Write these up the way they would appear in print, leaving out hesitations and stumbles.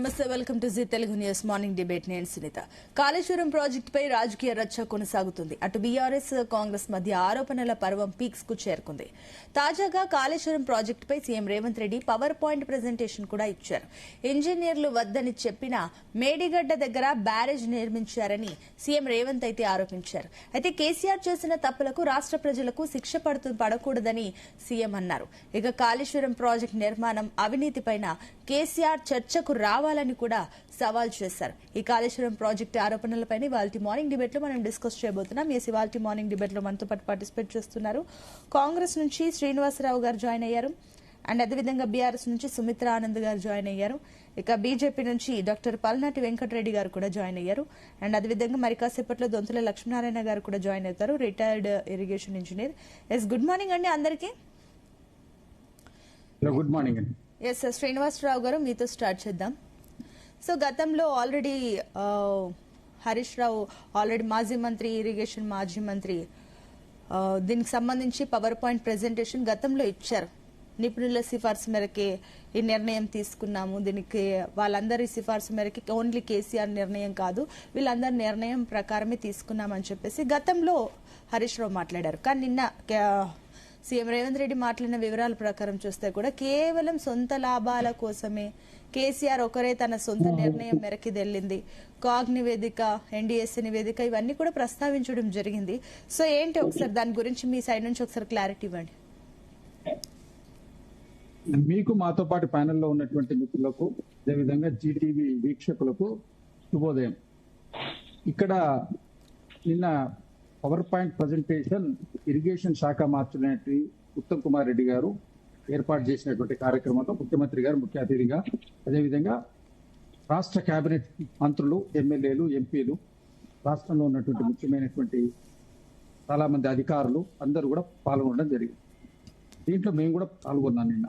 నమస్తే, welcome to Zee Telugu news morning debate. నేను సునీత. కాళేశ్వరం ప్రాజెక్టుపై రాజకీయ రచ్చ కొనసాగుతుంది. అటు బీఆర్ఎస్ కాంగ్రెస్ మధ్య ఆరోపణల పర్వం పీక్స్ కు చేరుకుంది. తాజాగా కాళేశ్వరం ప్రాజెక్టుపై CM Revanth Reddy power point presentation కూడా ఇచ్చారు. ఇంజనీర్లు వద్దని చెప్పినా మేడిగడ్డ దగ్గర బ్యారేజ్ నిర్మించారని సీఎం రేవంత్ అయితే ఆరోపించారు. అయితే కేసీఆర్ చేసిన తప్పులకు రాష్ట్ర ప్రజలకు శిక్ష పడకూడదని సీఎం అన్నారు. ఇక కాళేశ్వరం ప్రాజెక్టు నిర్మాణం అవినీతిపైన కేసీఆర్ చర్చకు రావాలని కూడా సవాల్ చేశారు. ఈ కాళేశ్వరం ప్రాజెక్టు ఆరోపణలపైన ఇవాల్టి మార్నింగ్ డిబేట్ లో మనం డిస్కస్ చేయబోతున్నాం. ఇవాల్టి మార్నింగ్ డిబేట్ లో మనతో పాటు పార్టిసిపేట్ చేస్తున్నారు కాంగ్రెస్ నుంచి శ్రీనివాసరావు గారు జాయిన్ అయ్యారు. అండ్ అదేవిధంగా బీఆర్ఎస్ నుంచి సుమిత్రా ఆనంద్ గారు జాయిన్ అయ్యారు. ఇక బీజేపీ నుంచి డాక్టర్ పల్నాటి వెంకటరెడ్డి గారు కూడా జాయిన్ అయ్యారు. అండ్ అదేవిధంగా మరి కాసేపట్లో దొంతుల లక్ష్మీనారాయణ గారు కూడా జాయిన్ అవుతారు, retired irrigation engineer. Yes, good morning అండి అందరికీ. గుడ్ మార్నింగ్ అండి. ఎస్ సార్, శ్రీనివాసరావు గారు మీతో స్టార్ట్ చేద్దాం. సో గతంలో ఆల్రెడీ హరీష్ రావు ఆల్రెడీ మాజీ మంత్రి, ఇరిగేషన్ మాజీ మంత్రి, దీనికి సంబంధించి పవర్ పాయింట్ ప్రెజెంటేషన్ గతంలో ఇచ్చారు. నిపుణుల సిఫార్సు మేరకే ఈ నిర్ణయం తీసుకున్నాము, దీనికి వాళ్ళందరి సిఫార్సు మేరకి ఓన్లీ కేసీఆర్ నిర్ణయం కాదు, వీళ్ళందరి నిర్ణయం ప్రకారమే తీసుకున్నామని చెప్పేసి గతంలో హరీష్ రావు మాట్లాడారు. కానీ నిన్న సీఎం రేవంత్ రెడ్డి మాట్లాడిన వివరాల ప్రకారం చూస్తే కూడా కేవలం సొంత లాభాల కోసమే కేసీఆర్ ఒకరే తన సొంత నిర్ణయం మేరకి వెళ్ళింది. కాగ్ నివేదిక, ఎన్డీఎస్ఏ నివేదిక ఇవన్నీ కూడా ప్రస్తావించడం జరిగింది. సో ఏంటి, ఒకసారి దాని గురించి మీ సైడ్ నుంచి ఒకసారి క్లారిటీ ఇవ్వండి. మీకు మాతో పాటు ప్యానెల్లో ఉన్నటువంటి మిత్రులకు, అదేవిధంగా జీటీవీ వీక్షకులకు శుభోదయం. ఇక్కడ నిన్న పవర్ పాయింట్ ప్రజెంటేషన్ ఇరిగేషన్ శాఖ మార్చునటువంటి ఉత్తమ్ కుమార్ రెడ్డి గారు ఏర్పాటు చేసినటువంటి కార్యక్రమంలో ముఖ్యమంత్రి గారు ముఖ్య అతిథిగా, అదేవిధంగా రాష్ట్ర కేబినెట్ మంత్రులు, ఎమ్మెల్యేలు, ఎంపీలు, రాష్ట్రంలో ఉన్నటువంటి ముఖ్యమైనటువంటి చాలా మంది అధికారులు అందరూ కూడా పాల్గొనడం జరిగింది. దీంట్లో మేము కూడా పాల్గొన్నాం. నిన్న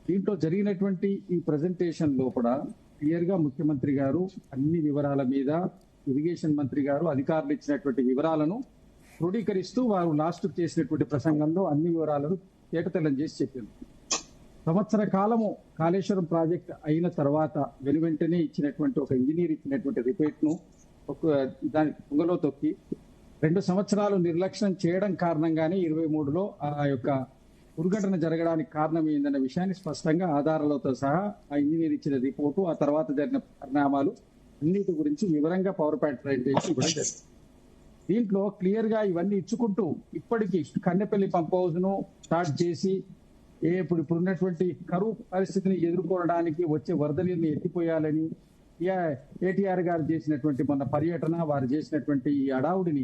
దీంట్లో జరిగినటువంటి ఈ ప్రజెంటేషన్ లోపల క్లియర్ గా ముఖ్యమంత్రి గారు అన్ని వివరాల మీద, ఇరిగేషన్ మంత్రి గారు అధికారులు ఇచ్చినటువంటి వివరాలను క్రోడీకరిస్తూ వారు లాస్ట్ చేసినటువంటి ప్రసంగంలో అన్ని వివరాలను తేటతెల్లం చేసి చెప్పారు. సంవత్సర కాలము కాళేశ్వరం ప్రాజెక్ట్ అయిన తర్వాత వెనువెంటనే ఇచ్చినటువంటి ఒక ఇంజనీర్ ఇచ్చినటువంటి రిపోర్ట్ ను దాని తుంగలో తొక్కి 2 సంవత్సరాలు నిర్లక్ష్యం చేయడం కారణంగానే 23లో ఆ యొక్క దుర్ఘటన జరగడానికి కారణం ఏందన్న విషయాన్ని స్పష్టంగా ఆధారాలతో సహా ఆ ఇంజనీర్ ఇచ్చిన రిపోర్టు, ఆ తర్వాత జరిగిన పరిణామాలు అన్నిటి గురించి వివరంగా పవర్ పాయింట్ ప్రజెంటేషన్ ఇవ్వడం జరిగింది. దీంట్లో క్లియర్ గా ఇవన్నీ ఇచ్చుకుంటూ ఇప్పటికీ కన్నెపల్లి పంప్ హౌస్ ను స్టార్ట్ చేసి ఇప్పుడు ఉన్నటువంటి కరువు పరిస్థితిని ఎదుర్కోవడానికి వచ్చే వరద నీరుని ఎత్తిపోయాలని కేటీఆర్ గారు చేసినటువంటి మొన్న పర్యటన, వారు చేసినటువంటి ఈ అడావుడిని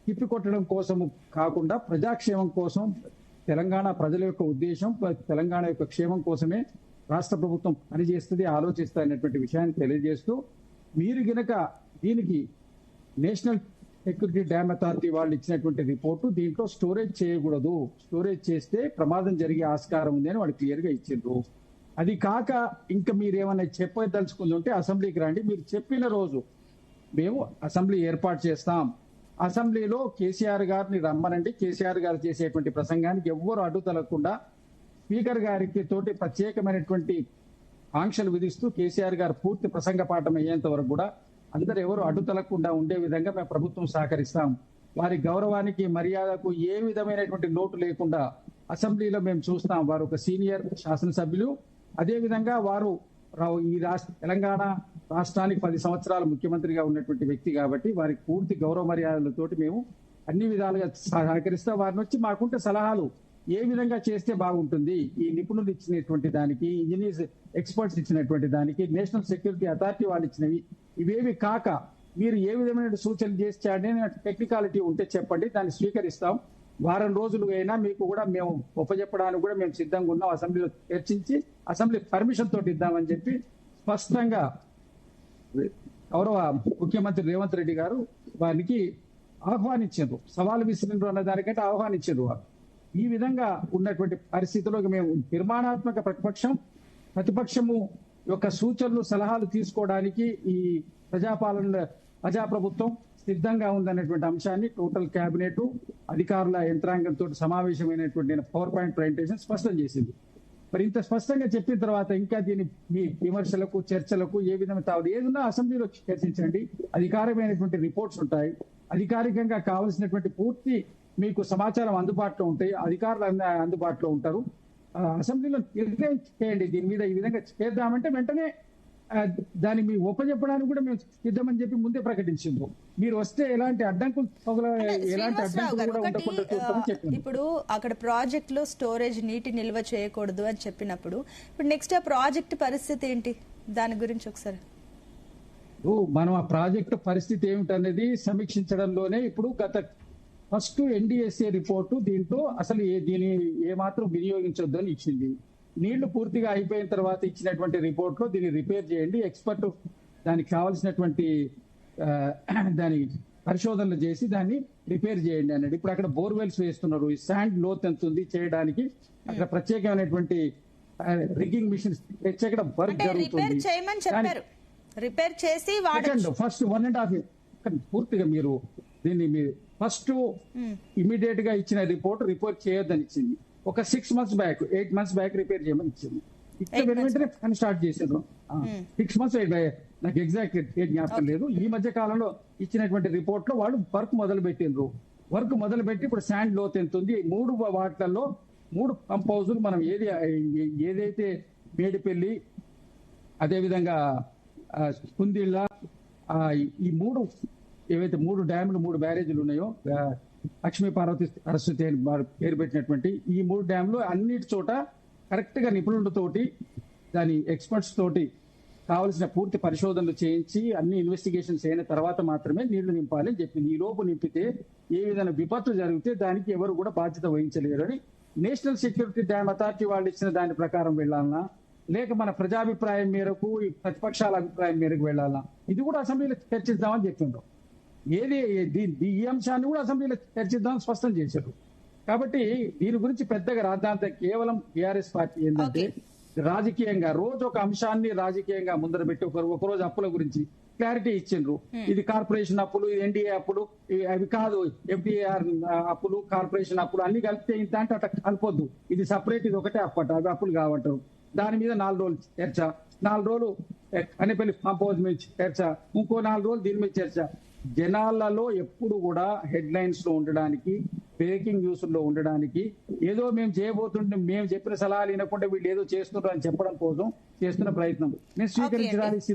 తిప్పికొట్టడం కోసము కాకుండా ప్రజాక్షేమం కోసం, తెలంగాణ ప్రజల యొక్క ఉద్దేశం, తెలంగాణ యొక్క క్షేమం కోసమే రాష్ట్ర ప్రభుత్వం పనిచేస్తుంది, ఆలోచిస్తుంది అనేటువంటి విషయాన్ని తెలియజేస్తూ, మీరు గనక దీనికి నేషనల్ సెక్యూరిటీ డ్యామ్ అథారిటీ వాళ్ళు ఇచ్చినటువంటి రిపోర్టు దీంట్లో స్టోరేజ్ చేయకూడదు, స్టోరేజ్ చేస్తే ప్రమాదం జరిగే ఆస్కారం ఉంది అని వాళ్ళు క్లియర్ గా ఇచ్చిండ్రు. అది కాక ఇంకా మీరేమన్నా చెప్పదలుచుకుందంటే అసెంబ్లీకి రండి, మీరు చెప్పిన రోజు మేము అసెంబ్లీ ఏర్పాటు చేస్తాం, అసెంబ్లీలో కేసీఆర్ గారిని రమ్మనండి, కేసీఆర్ గారు చేసేటువంటి ప్రసంగానికి ఎవ్వరు అడ్డు తలగకుండా స్పీకర్ గారికి తోటి ప్రత్యేకమైనటువంటి ఆంక్షలు విధిస్తూ కేసీఆర్ గారు పూర్తి ప్రసంగ పాఠం అయ్యేంత వరకు కూడా అందరు ఎవరు అడ్డు తలగకుండా ఉండే విధంగా మేము ప్రభుత్వం సహకరిస్తాం. వారి గౌరవానికి, మర్యాదకు ఏ విధమైనటువంటి లోటు లేకుండా అసెంబ్లీలో మేము చూస్తాం. వారు ఒక సీనియర్ శాసనసభ్యులు, అదేవిధంగా వారు ఈ తెలంగాణ రాష్ట్రానికి 10 సంవత్సరాలు ముఖ్యమంత్రిగా ఉన్నటువంటి వ్యక్తి కాబట్టి వారికి పూర్తి గౌరవ మర్యాదలతోటి మేము అన్ని విధాలుగా సహకరిస్తాం. వారిని వచ్చి మాకుంటే సలహాలు ఏ విధంగా చేస్తే బాగుంటుంది, ఈ నిపుణులు ఇచ్చినటువంటి దానికి, ఇంజనీర్స్ ఎక్స్పర్ట్స్ ఇచ్చినటువంటి దానికి, నేషనల్ సెక్యూరిటీ అథారిటీ వాళ్ళు ఇచ్చినవి, ఇవేవి కాక మీరు ఏ విధమైన సూచనలు చేస్తే టెక్నికాలిటీ ఉంటే చెప్పండి, దాన్ని స్వీకరిస్తాం. వారం రోజులు అయినా మీకు కూడా మేము ఒప్పజెప్పడానికి కూడా మేము సిద్ధంగా ఉన్నాం, అసెంబ్లీలో చర్చించి అసెంబ్లీ పర్మిషన్ తోటి ఇద్దామని చెప్పి స్పష్టంగా గౌరవ ముఖ్యమంత్రి రేవంత్ రెడ్డి గారు వారికి ఆహ్వానించారు. సవాలు విసిరిండ్రు అన్న దానికంటే ఆహ్వానించారు. వారు ఈ విధంగా ఉన్నటువంటి పరిస్థితుల్లో మేము నిర్మాణాత్మక ప్రతిపక్షము యొక్క సూచనలు, సలహాలు తీసుకోవడానికి ఈ ప్రజాప్రభుత్వం సిద్ధంగా ఉందనేటువంటి అంశాన్ని టోటల్ కేబినెట్ అధికారుల యంత్రాంగంతో సమావేశమైనటువంటి పవర్ పాయింట్ ప్రజెంటేషన్ స్పష్టం చేసింది. మరి ఇంత స్పష్టంగా చెప్పిన తర్వాత ఇంకా దీని మీ విమర్శలకు చర్చలకు ఏ విధంగా తావు ఏదన్నా అసెంబ్లీలో చర్చించండి. అధికారమైనటువంటి రిపోర్ట్స్ ఉంటాయి, అధికారికంగా కావలసినటువంటి పూర్తి మీకు సమాచారం అందుబాటులో ఉంటాయి, అధికారులు అందుబాటులో ఉంటారు. అసెంబ్లీలో నిర్ణయం చేయండి, దీని మీద ఈ విధంగా చేద్దామంటే వెంటనే దాన్ని మీ ఒప్పజెప్పడానికి కూడా మేము సిద్ధమని చెప్పి ముందే ప్రకటించింది. మీరు వస్తే ఎలాంటి అడ్డంకులు ఎలాంటి అడ్డంకులు కూడా ఉండకుండా చూస్తామని చెప్పింది. ఇప్పుడు అక్కడ ప్రాజెక్ట్ లో స్టోరేజ్ నీటి నిల్వ చేయకూడదు అని చెప్పినప్పుడు ఇప్పుడు నెక్స్ట్ ఆ ప్రాజెక్ట్ పరిస్థితి ఏంటి, దాని గురించి ఒకసారి మనం ఆ ప్రాజెక్టు పరిస్థితి ఏమిటనేది సమీక్షించడంలోనే ఇప్పుడు ఫస్ట్ ఎన్డీఎస్ఏ రిపోర్టు దీంట్లో అసలు దీని ఏమాత్రం వినియోగించొద్దు అని ఇచ్చింది. నీళ్లు పూర్తిగా అయిపోయిన తర్వాత ఇచ్చినటువంటి రిపోర్ట్ లో దీన్ని రిపేర్ చేయండి, ఎక్స్పర్ట్ దానికి కావాల్సినటువంటి దాని పరిశోధనలు చేసి దాన్ని రిపేర్ చేయండి అన్నాడు. ఇప్పుడు అక్కడ బోర్వెల్స్ వేస్తున్నారు, ఈ శాండ్ లోత్ ఎంత ఉంది చేయడానికి అక్కడ ప్రత్యేకమైనటువంటి రిగ్గింగ్ మిషన్స్ తెచ్చి అక్కడ వర్క్ జరుగుతుంది. రిపేర్ చేసి ఫస్ట్ 1.5 years పూర్తిగా మీరు దీన్ని ఫస్ట్ ఇమీడియట్ గా ఇచ్చిన రిపోర్ట్ చేయొద్దని ఇచ్చింది. ఒక 6 months back 8 months back repair చేయమని ఇచ్చింది. వెంటనే పని స్టార్ట్ చేసారు. 6 months నాకు ఎగ్జాక్ట్ డేట్ జ్ఞాపకం లేదు. ఈ మధ్య కాలంలో ఇచ్చినటువంటి రిపోర్ట్ లో వాళ్ళు వర్క్ మొదలు పెట్టిండ్రు. వర్క్ మొదలు పెట్టి ఇప్పుడు శాండ్ లోత్ ఎంత ఉంది, 3 వాటిలలో 3 పంప్ హౌజులు మనం ఏదైతే మేడిపల్లి అదేవిధంగా కుందిళ్ళ ఈ 3 ఏవైతే 3 డ్యాములు 3 బ్యారేజీలు ఉన్నాయో లక్ష్మీ పార్వతి సరస్వతి అని పేరు పెట్టినటువంటి ఈ 3 డ్యాములు అన్నిటి చోట కరెక్ట్ గా నిపుణులతోటి దాని ఎక్స్పర్ట్స్ తోటి కావలసిన పూర్తి పరిశోధనలు చేయించి అన్ని ఇన్వెస్టిగేషన్స్ అయిన తర్వాత మాత్రమే నీళ్లు నింపాలి అని చెప్పింది. ఈ లోపు నింపితే ఏ విధంగా విపత్తు జరిగితే దానికి ఎవరు కూడా బాధ్యత వహించలేరు అని నేషనల్ సెక్యూరిటీ డ్యామ్ అథారిటీ వాళ్ళు ఇచ్చిన దాని ప్రకారం వెళ్లాలన్నా లేక మన ప్రజాభిప్రాయం మేరకు ఈ ప్రతిపక్షాల అభిప్రాయం మేరకు వెళ్లాలన్నా ఇది కూడా అసెంబ్లీలో చర్చిద్దామని చెప్పిండ్రు. ఈ అంశాన్ని కూడా అసెంబ్లీలో చర్చిద్దామని స్పష్టం చేశారు. కాబట్టి దీని గురించి పెద్దగా రాద్దాంత కేవలం టీఆర్ఎస్ పార్టీ ఏంటంటే రాజకీయంగా రోజు ఒక అంశాన్ని రాజకీయంగా ముందర పెట్టి ఒకరోజు అప్పుల గురించి క్లారిటీ ఇచ్చిండ్రు. ఇది కార్పొరేషన్ అప్పులు, ఇది ఎన్డీఏ అప్పులు, అవి కాదు ఎఫ్డీఆర్ అప్పులు, కార్పొరేషన్ అప్పులు అన్ని కలిపితే ఇంత అంటే అట్లా కలపొద్దు, ఇది సపరేట్, ఇది ఒకటే అప్పట, అవి అప్పులు కావంటారు. దాని మీద 4 రోజులు చర్చ, 4 రోజులు కనిపల్లి పంప్ హౌస్ మీద చర్చ, ఇంకో 4 రోజులు దీని మీద చర్చ. జనాలలో ఎప్పుడు కూడా హెడ్ లైన్స్ లో ఉండడానికి, బ్రేకింగ్ న్యూస్ లో ఉండడానికి, ఏదో మేము చేయబోతుంటే మేము చెప్పిన సలహాలు వినకుండా వీళ్ళు ఏదో చేస్తున్నారు అని చెప్పడం కోసం చేస్తున్న ప్రయత్నం మేము స్వీకరించడానికి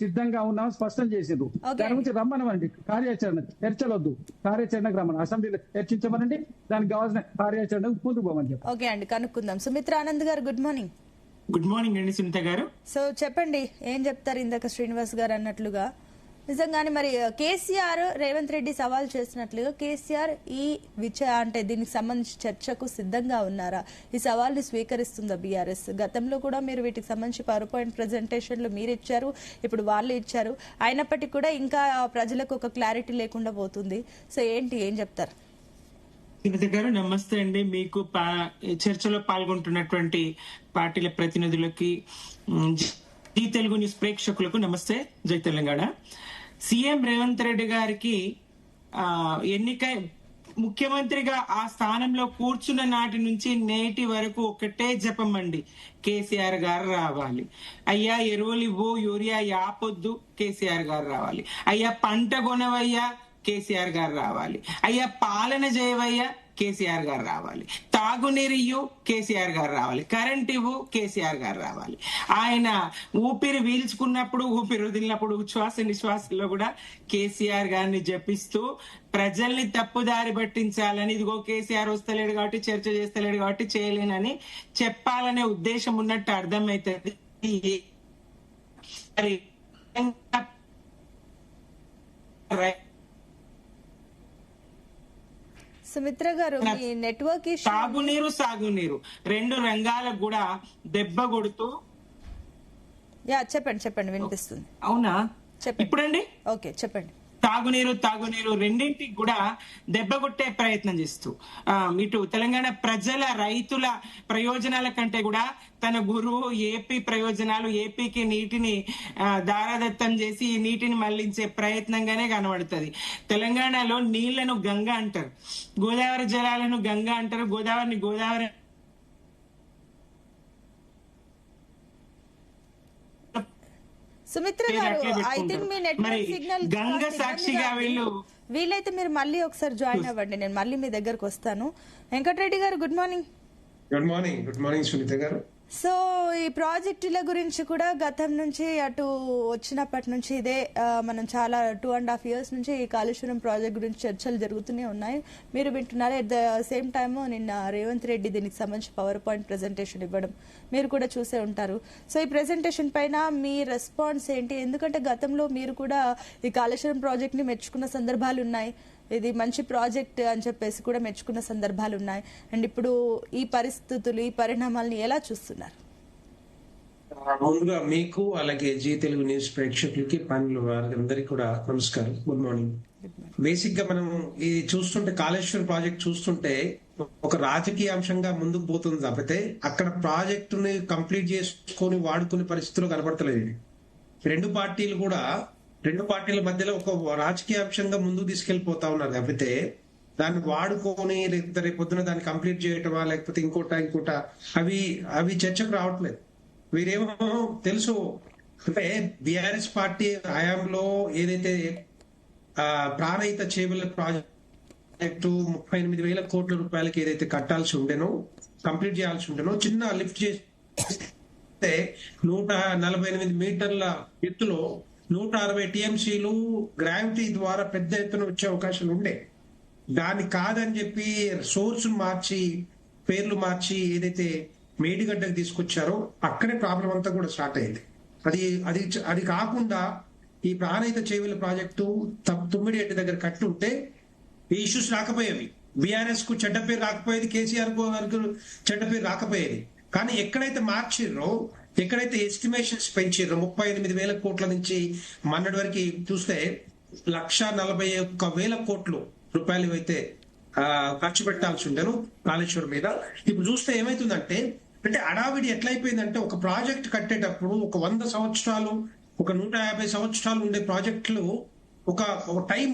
సిద్ధంగా ఉన్నాం స్పష్టం చేసిండ్రు. దాని గురించి రమ్మనమండి, కార్యాచరణ చర్చలొద్దు, కార్యాచరణకు రమ్మని అసెంబ్లీలో చర్చించమనండి, దానికి కావాల్సిన కార్యాచరణ ముందుకు పోమని చెప్పి. ఓకే అండి, కనుక్కుందాం. సుమిత్ర ఆనంద్ గారు గుడ్ మార్నింగ్. గుడ్ మార్నింగ్ అండి సునీత గారు. సో చెప్పండి, ఏం చెప్తారు? ఇందాక శ్రీనివాస్ గారు అన్నట్లుగా నిజంగానే మరి కేసీఆర్ రేవంత్ రెడ్డి సవాల్ చేసినట్లుగా కేసీఆర్ అంటే దీనికి సంబంధించి చర్చకు సిద్ధంగా ఉన్నారా? ఈ సవాల్ని స్వీకరిస్తుందా బీఆర్ఎస్? గతంలో కూడా మీరు వీటికి సంబంధించి పవర్పాయింట్ ప్రెజెంటేషన్లు మీరు ఇచ్చారు, ఇప్పుడు వాళ్ళు ఇచ్చారు, అయినప్పటికీ కూడా ఇంకా ప్రజలకు ఒక క్లారిటీ లేకుండా పోతుంది. సో ఏం చెప్తారు? సునీత గారు నమస్తే అండి. మీకు చర్చలో పాల్గొంటున్నటువంటి పార్టీల ప్రతినిధులకి, జీ తెలుగు న్యూస్ ప్రేక్షకులకు నమస్తే, జై తెలంగాణ. సీఎం రేవంత్ రెడ్డి గారికి ముఖ్యమంత్రిగా ఆ స్థానంలో కూర్చున్న నాటి నుంచి నేటి వరకు ఒకటే జపం అండి, కేసీఆర్ గారు రావాలి. అయ్యా ఎరువులు ఇవ్వు, యూరియా యాపొద్దు, కేసీఆర్ గారు రావాలి. అయ్యా పంట కొనవయ్యా, కేసీఆర్ గారు రావాలి. అయ్యా పాలన చేయవయ్యా, కేసీఆర్ గారు రావాలి. తాగునీరు ఇవ్వు, కేసీఆర్ గారు రావాలి. కరెంట్ ఇవ్వు, కేసీఆర్ గారు రావాలి. ఆయన ఊపిరి పీల్చుకున్నప్పుడు, ఊపిరి వదిలినప్పుడు, ఉచ్ఛ్వాస నిశ్వాసంలో కూడా కేసీఆర్ గారిని జపిస్తూ ప్రజల్ని తప్పుదారి పట్టించాలని, ఇదిగో కేసీఆర్ వస్తలేడు కాబట్టి చర్చ చేస్తలేడు కాబట్టి చేయలేనని చెప్పాలనే ఉద్దేశం ఉన్నట్టు అర్థమవుతుంది. సుమిత్ర గారు, మీ నెట్వర్క్ తాగునీరు సాగునీరు 2 రంగాలకు కూడా దెబ్బ కొడుతూ చెప్పండి వినిపిస్తుంది. అవునా చెప్పండి ఇప్పుడండి? ఓకే చెప్పండి. తాగునీరు రెండింటికి కూడా దెబ్బ కొట్టే ప్రయత్నం చేస్తూ ఇటు తెలంగాణ ప్రజల, రైతుల ప్రయోజనాల కంటే కూడా తన గురువు ఏపీ ప్రయోజనాలు, ఏపీకి నీటిని దారాదత్తం చేసి ఈ నీటిని మళ్లించే ప్రయత్నంగానే కనబడుతుంది. తెలంగాణలో నీళ్లను గంగా అంటారు, గోదావరి జలాలను గంగా అంటారు, గోదావరిని గోదావరి సుమిత్ర గారు, అట్లే ఐ థింక్ మీ పెట్టుకుంటారు. మరి నెట్వర్క్ సిగ్నల్ గంగ సాక్షిగా వీళ్ళు వీలైతే మీరు మళ్ళీ ఒకసారి జాయిన్ అవ్వండి, నేను మళ్ళీ మీ దగ్గరకు వస్తాను. వెంకటరెడ్డి గారు, good morning. Good morning Sunitha గారు. సో ఈ ప్రాజెక్టుల గురించి కూడా గతం నుంచి అటు వచ్చినప్పటి నుంచి ఇదే మనం చాలా 2.5 years నుంచి ఈ కాళేశ్వరం ప్రాజెక్ట్ గురించి చర్చలు జరుగుతూనే ఉన్నాయి. మీరు వింటున్నారు. ఎట్ ద సేమ్ టైమ్ నిన్న రేవంత్ రెడ్డి దీనికి సంబంధించి PowerPoint ప్రెజెంటేషన్ ఇవ్వడం మీరు కూడా చూసే ఉంటారు. సో ఈ ప్రెజెంటేషన్ పైన మీ రెస్పాన్స్ ఏంటి? ఎందుకంటే గతంలో మీరు కూడా ఈ కాళేశ్వరం ప్రాజెక్ట్ ని మెచ్చుకున్న సందర్భాలు ఉన్నాయి, ఇది మంచి ప్రాజెక్ట్ అని చెప్పేసి కూడా మెచ్చుకున్న సందర్భాలు ఉన్నాయి. అండ్ ఇప్పుడు ఈ పరిస్థితులు, ఈ పరిణామాలను ఎలా చూస్తున్నారు? ముందుగా మీకు అలాగే జీ తెలుగు న్యూస్ ప్రేక్షకులకి పనులు వారందరికీ కూడా నమస్కారం, గుడ్ మార్నింగ్. బేసిక్ గా మనం ఇది చూస్తుంటే కాళేశ్వరం ప్రాజెక్ట్ చూస్తుంటే ఒక రాజకీయ అంశంగా ముందుకు పోతుంది తప్పితే అక్కడ ప్రాజెక్టుని కంప్లీట్ చేసుకొని వాడుకునే పరిస్థితులు కనబడతలేదు. రెండు పార్టీల మధ్యలో ఒక రాజకీయ అంశంగా ముందుకు తీసుకెళ్లిపోతా ఉన్నారు తప్పితే దాన్ని వాడుకొని లేకపోతే రేపు పొద్దున దాన్ని కంప్లీట్ చేయటమా లేకపోతే ఇంకోట అవి చర్చకు రావట్లేదు. వీరేమో తెలుసు అంటే బీఆర్ఎస్ పార్టీ హయాంలో ఏదైతే ప్రాణహిత చేపల ప్రాజెక్టు 38,000 కోట్ల రూపాయలకి ఏదైతే కట్టాల్సి ఉండేనో, కంప్లీట్ చేయాల్సి ఉండేనో, చిన్న లిఫ్ట్ చేస్తే 148 మీటర్ల ఎత్తులో 160 TMCలు గ్రావిటీ ద్వారా పెద్ద ఎత్తున వచ్చే అవకాశాలు ఉండే. దాన్ని కాదని చెప్పి సోర్స్ మార్చి పేర్లు మార్చి ఏదైతే మేడిగడ్డకు తీసుకొచ్చారో అక్కడే ప్రాబ్లం అంతా కూడా స్టార్ట్ అయింది. అది కాకుండా ఈ ప్రాణహిత చేవెళ్ల ప్రాజెక్టు తుమ్మిడిహెట్టి దగ్గర కట్టుంటే ఈ ఇష్యూస్ రాకపోయేవి. బీఆర్ఎస్ కు చెడ్డ పేరు రాకపోయేది, కేసీఆర్ గారికి చెడ్డ పేరు రాకపోయేది. కానీ ఎక్కడైతే మార్చిర్రో, ఎక్కడైతే ఎస్టిమేషన్స్ పెంచిర్రో 38,000 కోట్ల నుంచి మొన్నటి వరకు చూస్తే 141,000 కోట్ల రూపాయలు అయితే ఖర్చు పెట్టాల్సి ఉండేను కాళేశ్వరం మీద. ఇప్పుడు చూస్తే ఏమైతుందంటే అడావిడి ఎట్లయిపోయిందంటే ఒక ప్రాజెక్ట్ కట్టేటప్పుడు ఒక 100 సంవత్సరాలు, ఒక 150 సంవత్సరాలు ఉండే ప్రాజెక్టులు ఒక టైం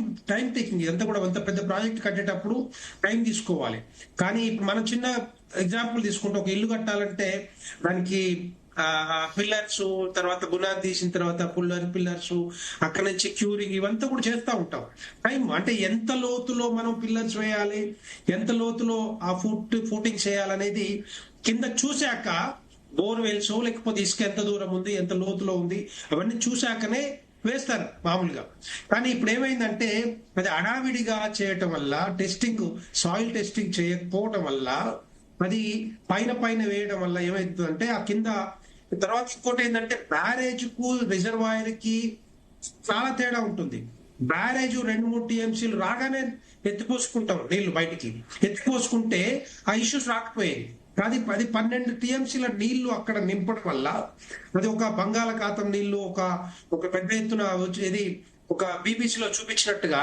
టేకింగ్. ఇదంతా కూడా అంత పెద్ద ప్రాజెక్ట్ కట్టేటప్పుడు టైం తీసుకోవాలి. కానీ ఇప్పుడు మనం చిన్న ఎగ్జాంపుల్ తీసుకుంటే ఒక ఇల్లు కట్టాలంటే దానికి పిల్లర్స్, తర్వాత బునాది తీసిన తర్వాత పిల్లర్స్, అక్కడ నుంచి క్యూరింగ్, ఇవంతా కూడా చేస్తూ ఉంటాం. టైం అంటే ఎంత లోతులో మనం పిల్లర్స్ వేయాలి, ఎంత లోతులో ఆ ఫూటింగ్స్ వేయాలనేది కింద చూశాక, బోర్వెల్స్ లేకపోతే ఇసుక ఎంత దూరం ఉంది, ఎంత లోతులో ఉంది, అవన్నీ చూశాకనే వేస్తారు మామూలుగా. కానీ ఇప్పుడు ఏమైందంటే అది అడావిడిగా చేయటం వల్ల, సాయిల్ టెస్టింగ్ చేయకపోవటం వల్ల, అది పైన వేయడం వల్ల ఏమైతుందంటే ఆ కింద తర్వాత ఇంకోటి ఏంటంటే బ్యారేజ్ కు రిజర్వాయర్ కి చాలా తేడా ఉంటుంది. బ్యారేజ్ 2-3 TMCలు రాగానే ఎత్తిపోసుకుంటాం నీళ్లు, బయటికి ఎత్తిపోసుకుంటే ఆ ఇష్యూస్ రాకపోయేది. కానీ 12 TMCల నీళ్లు అక్కడ నింపడం వల్ల అది ఒక బంగాళాఖాతం నీళ్లు ఒక పెద్ద ఎత్తున వచ్చేది ఒక బీబీసీలో చూపించినట్టుగా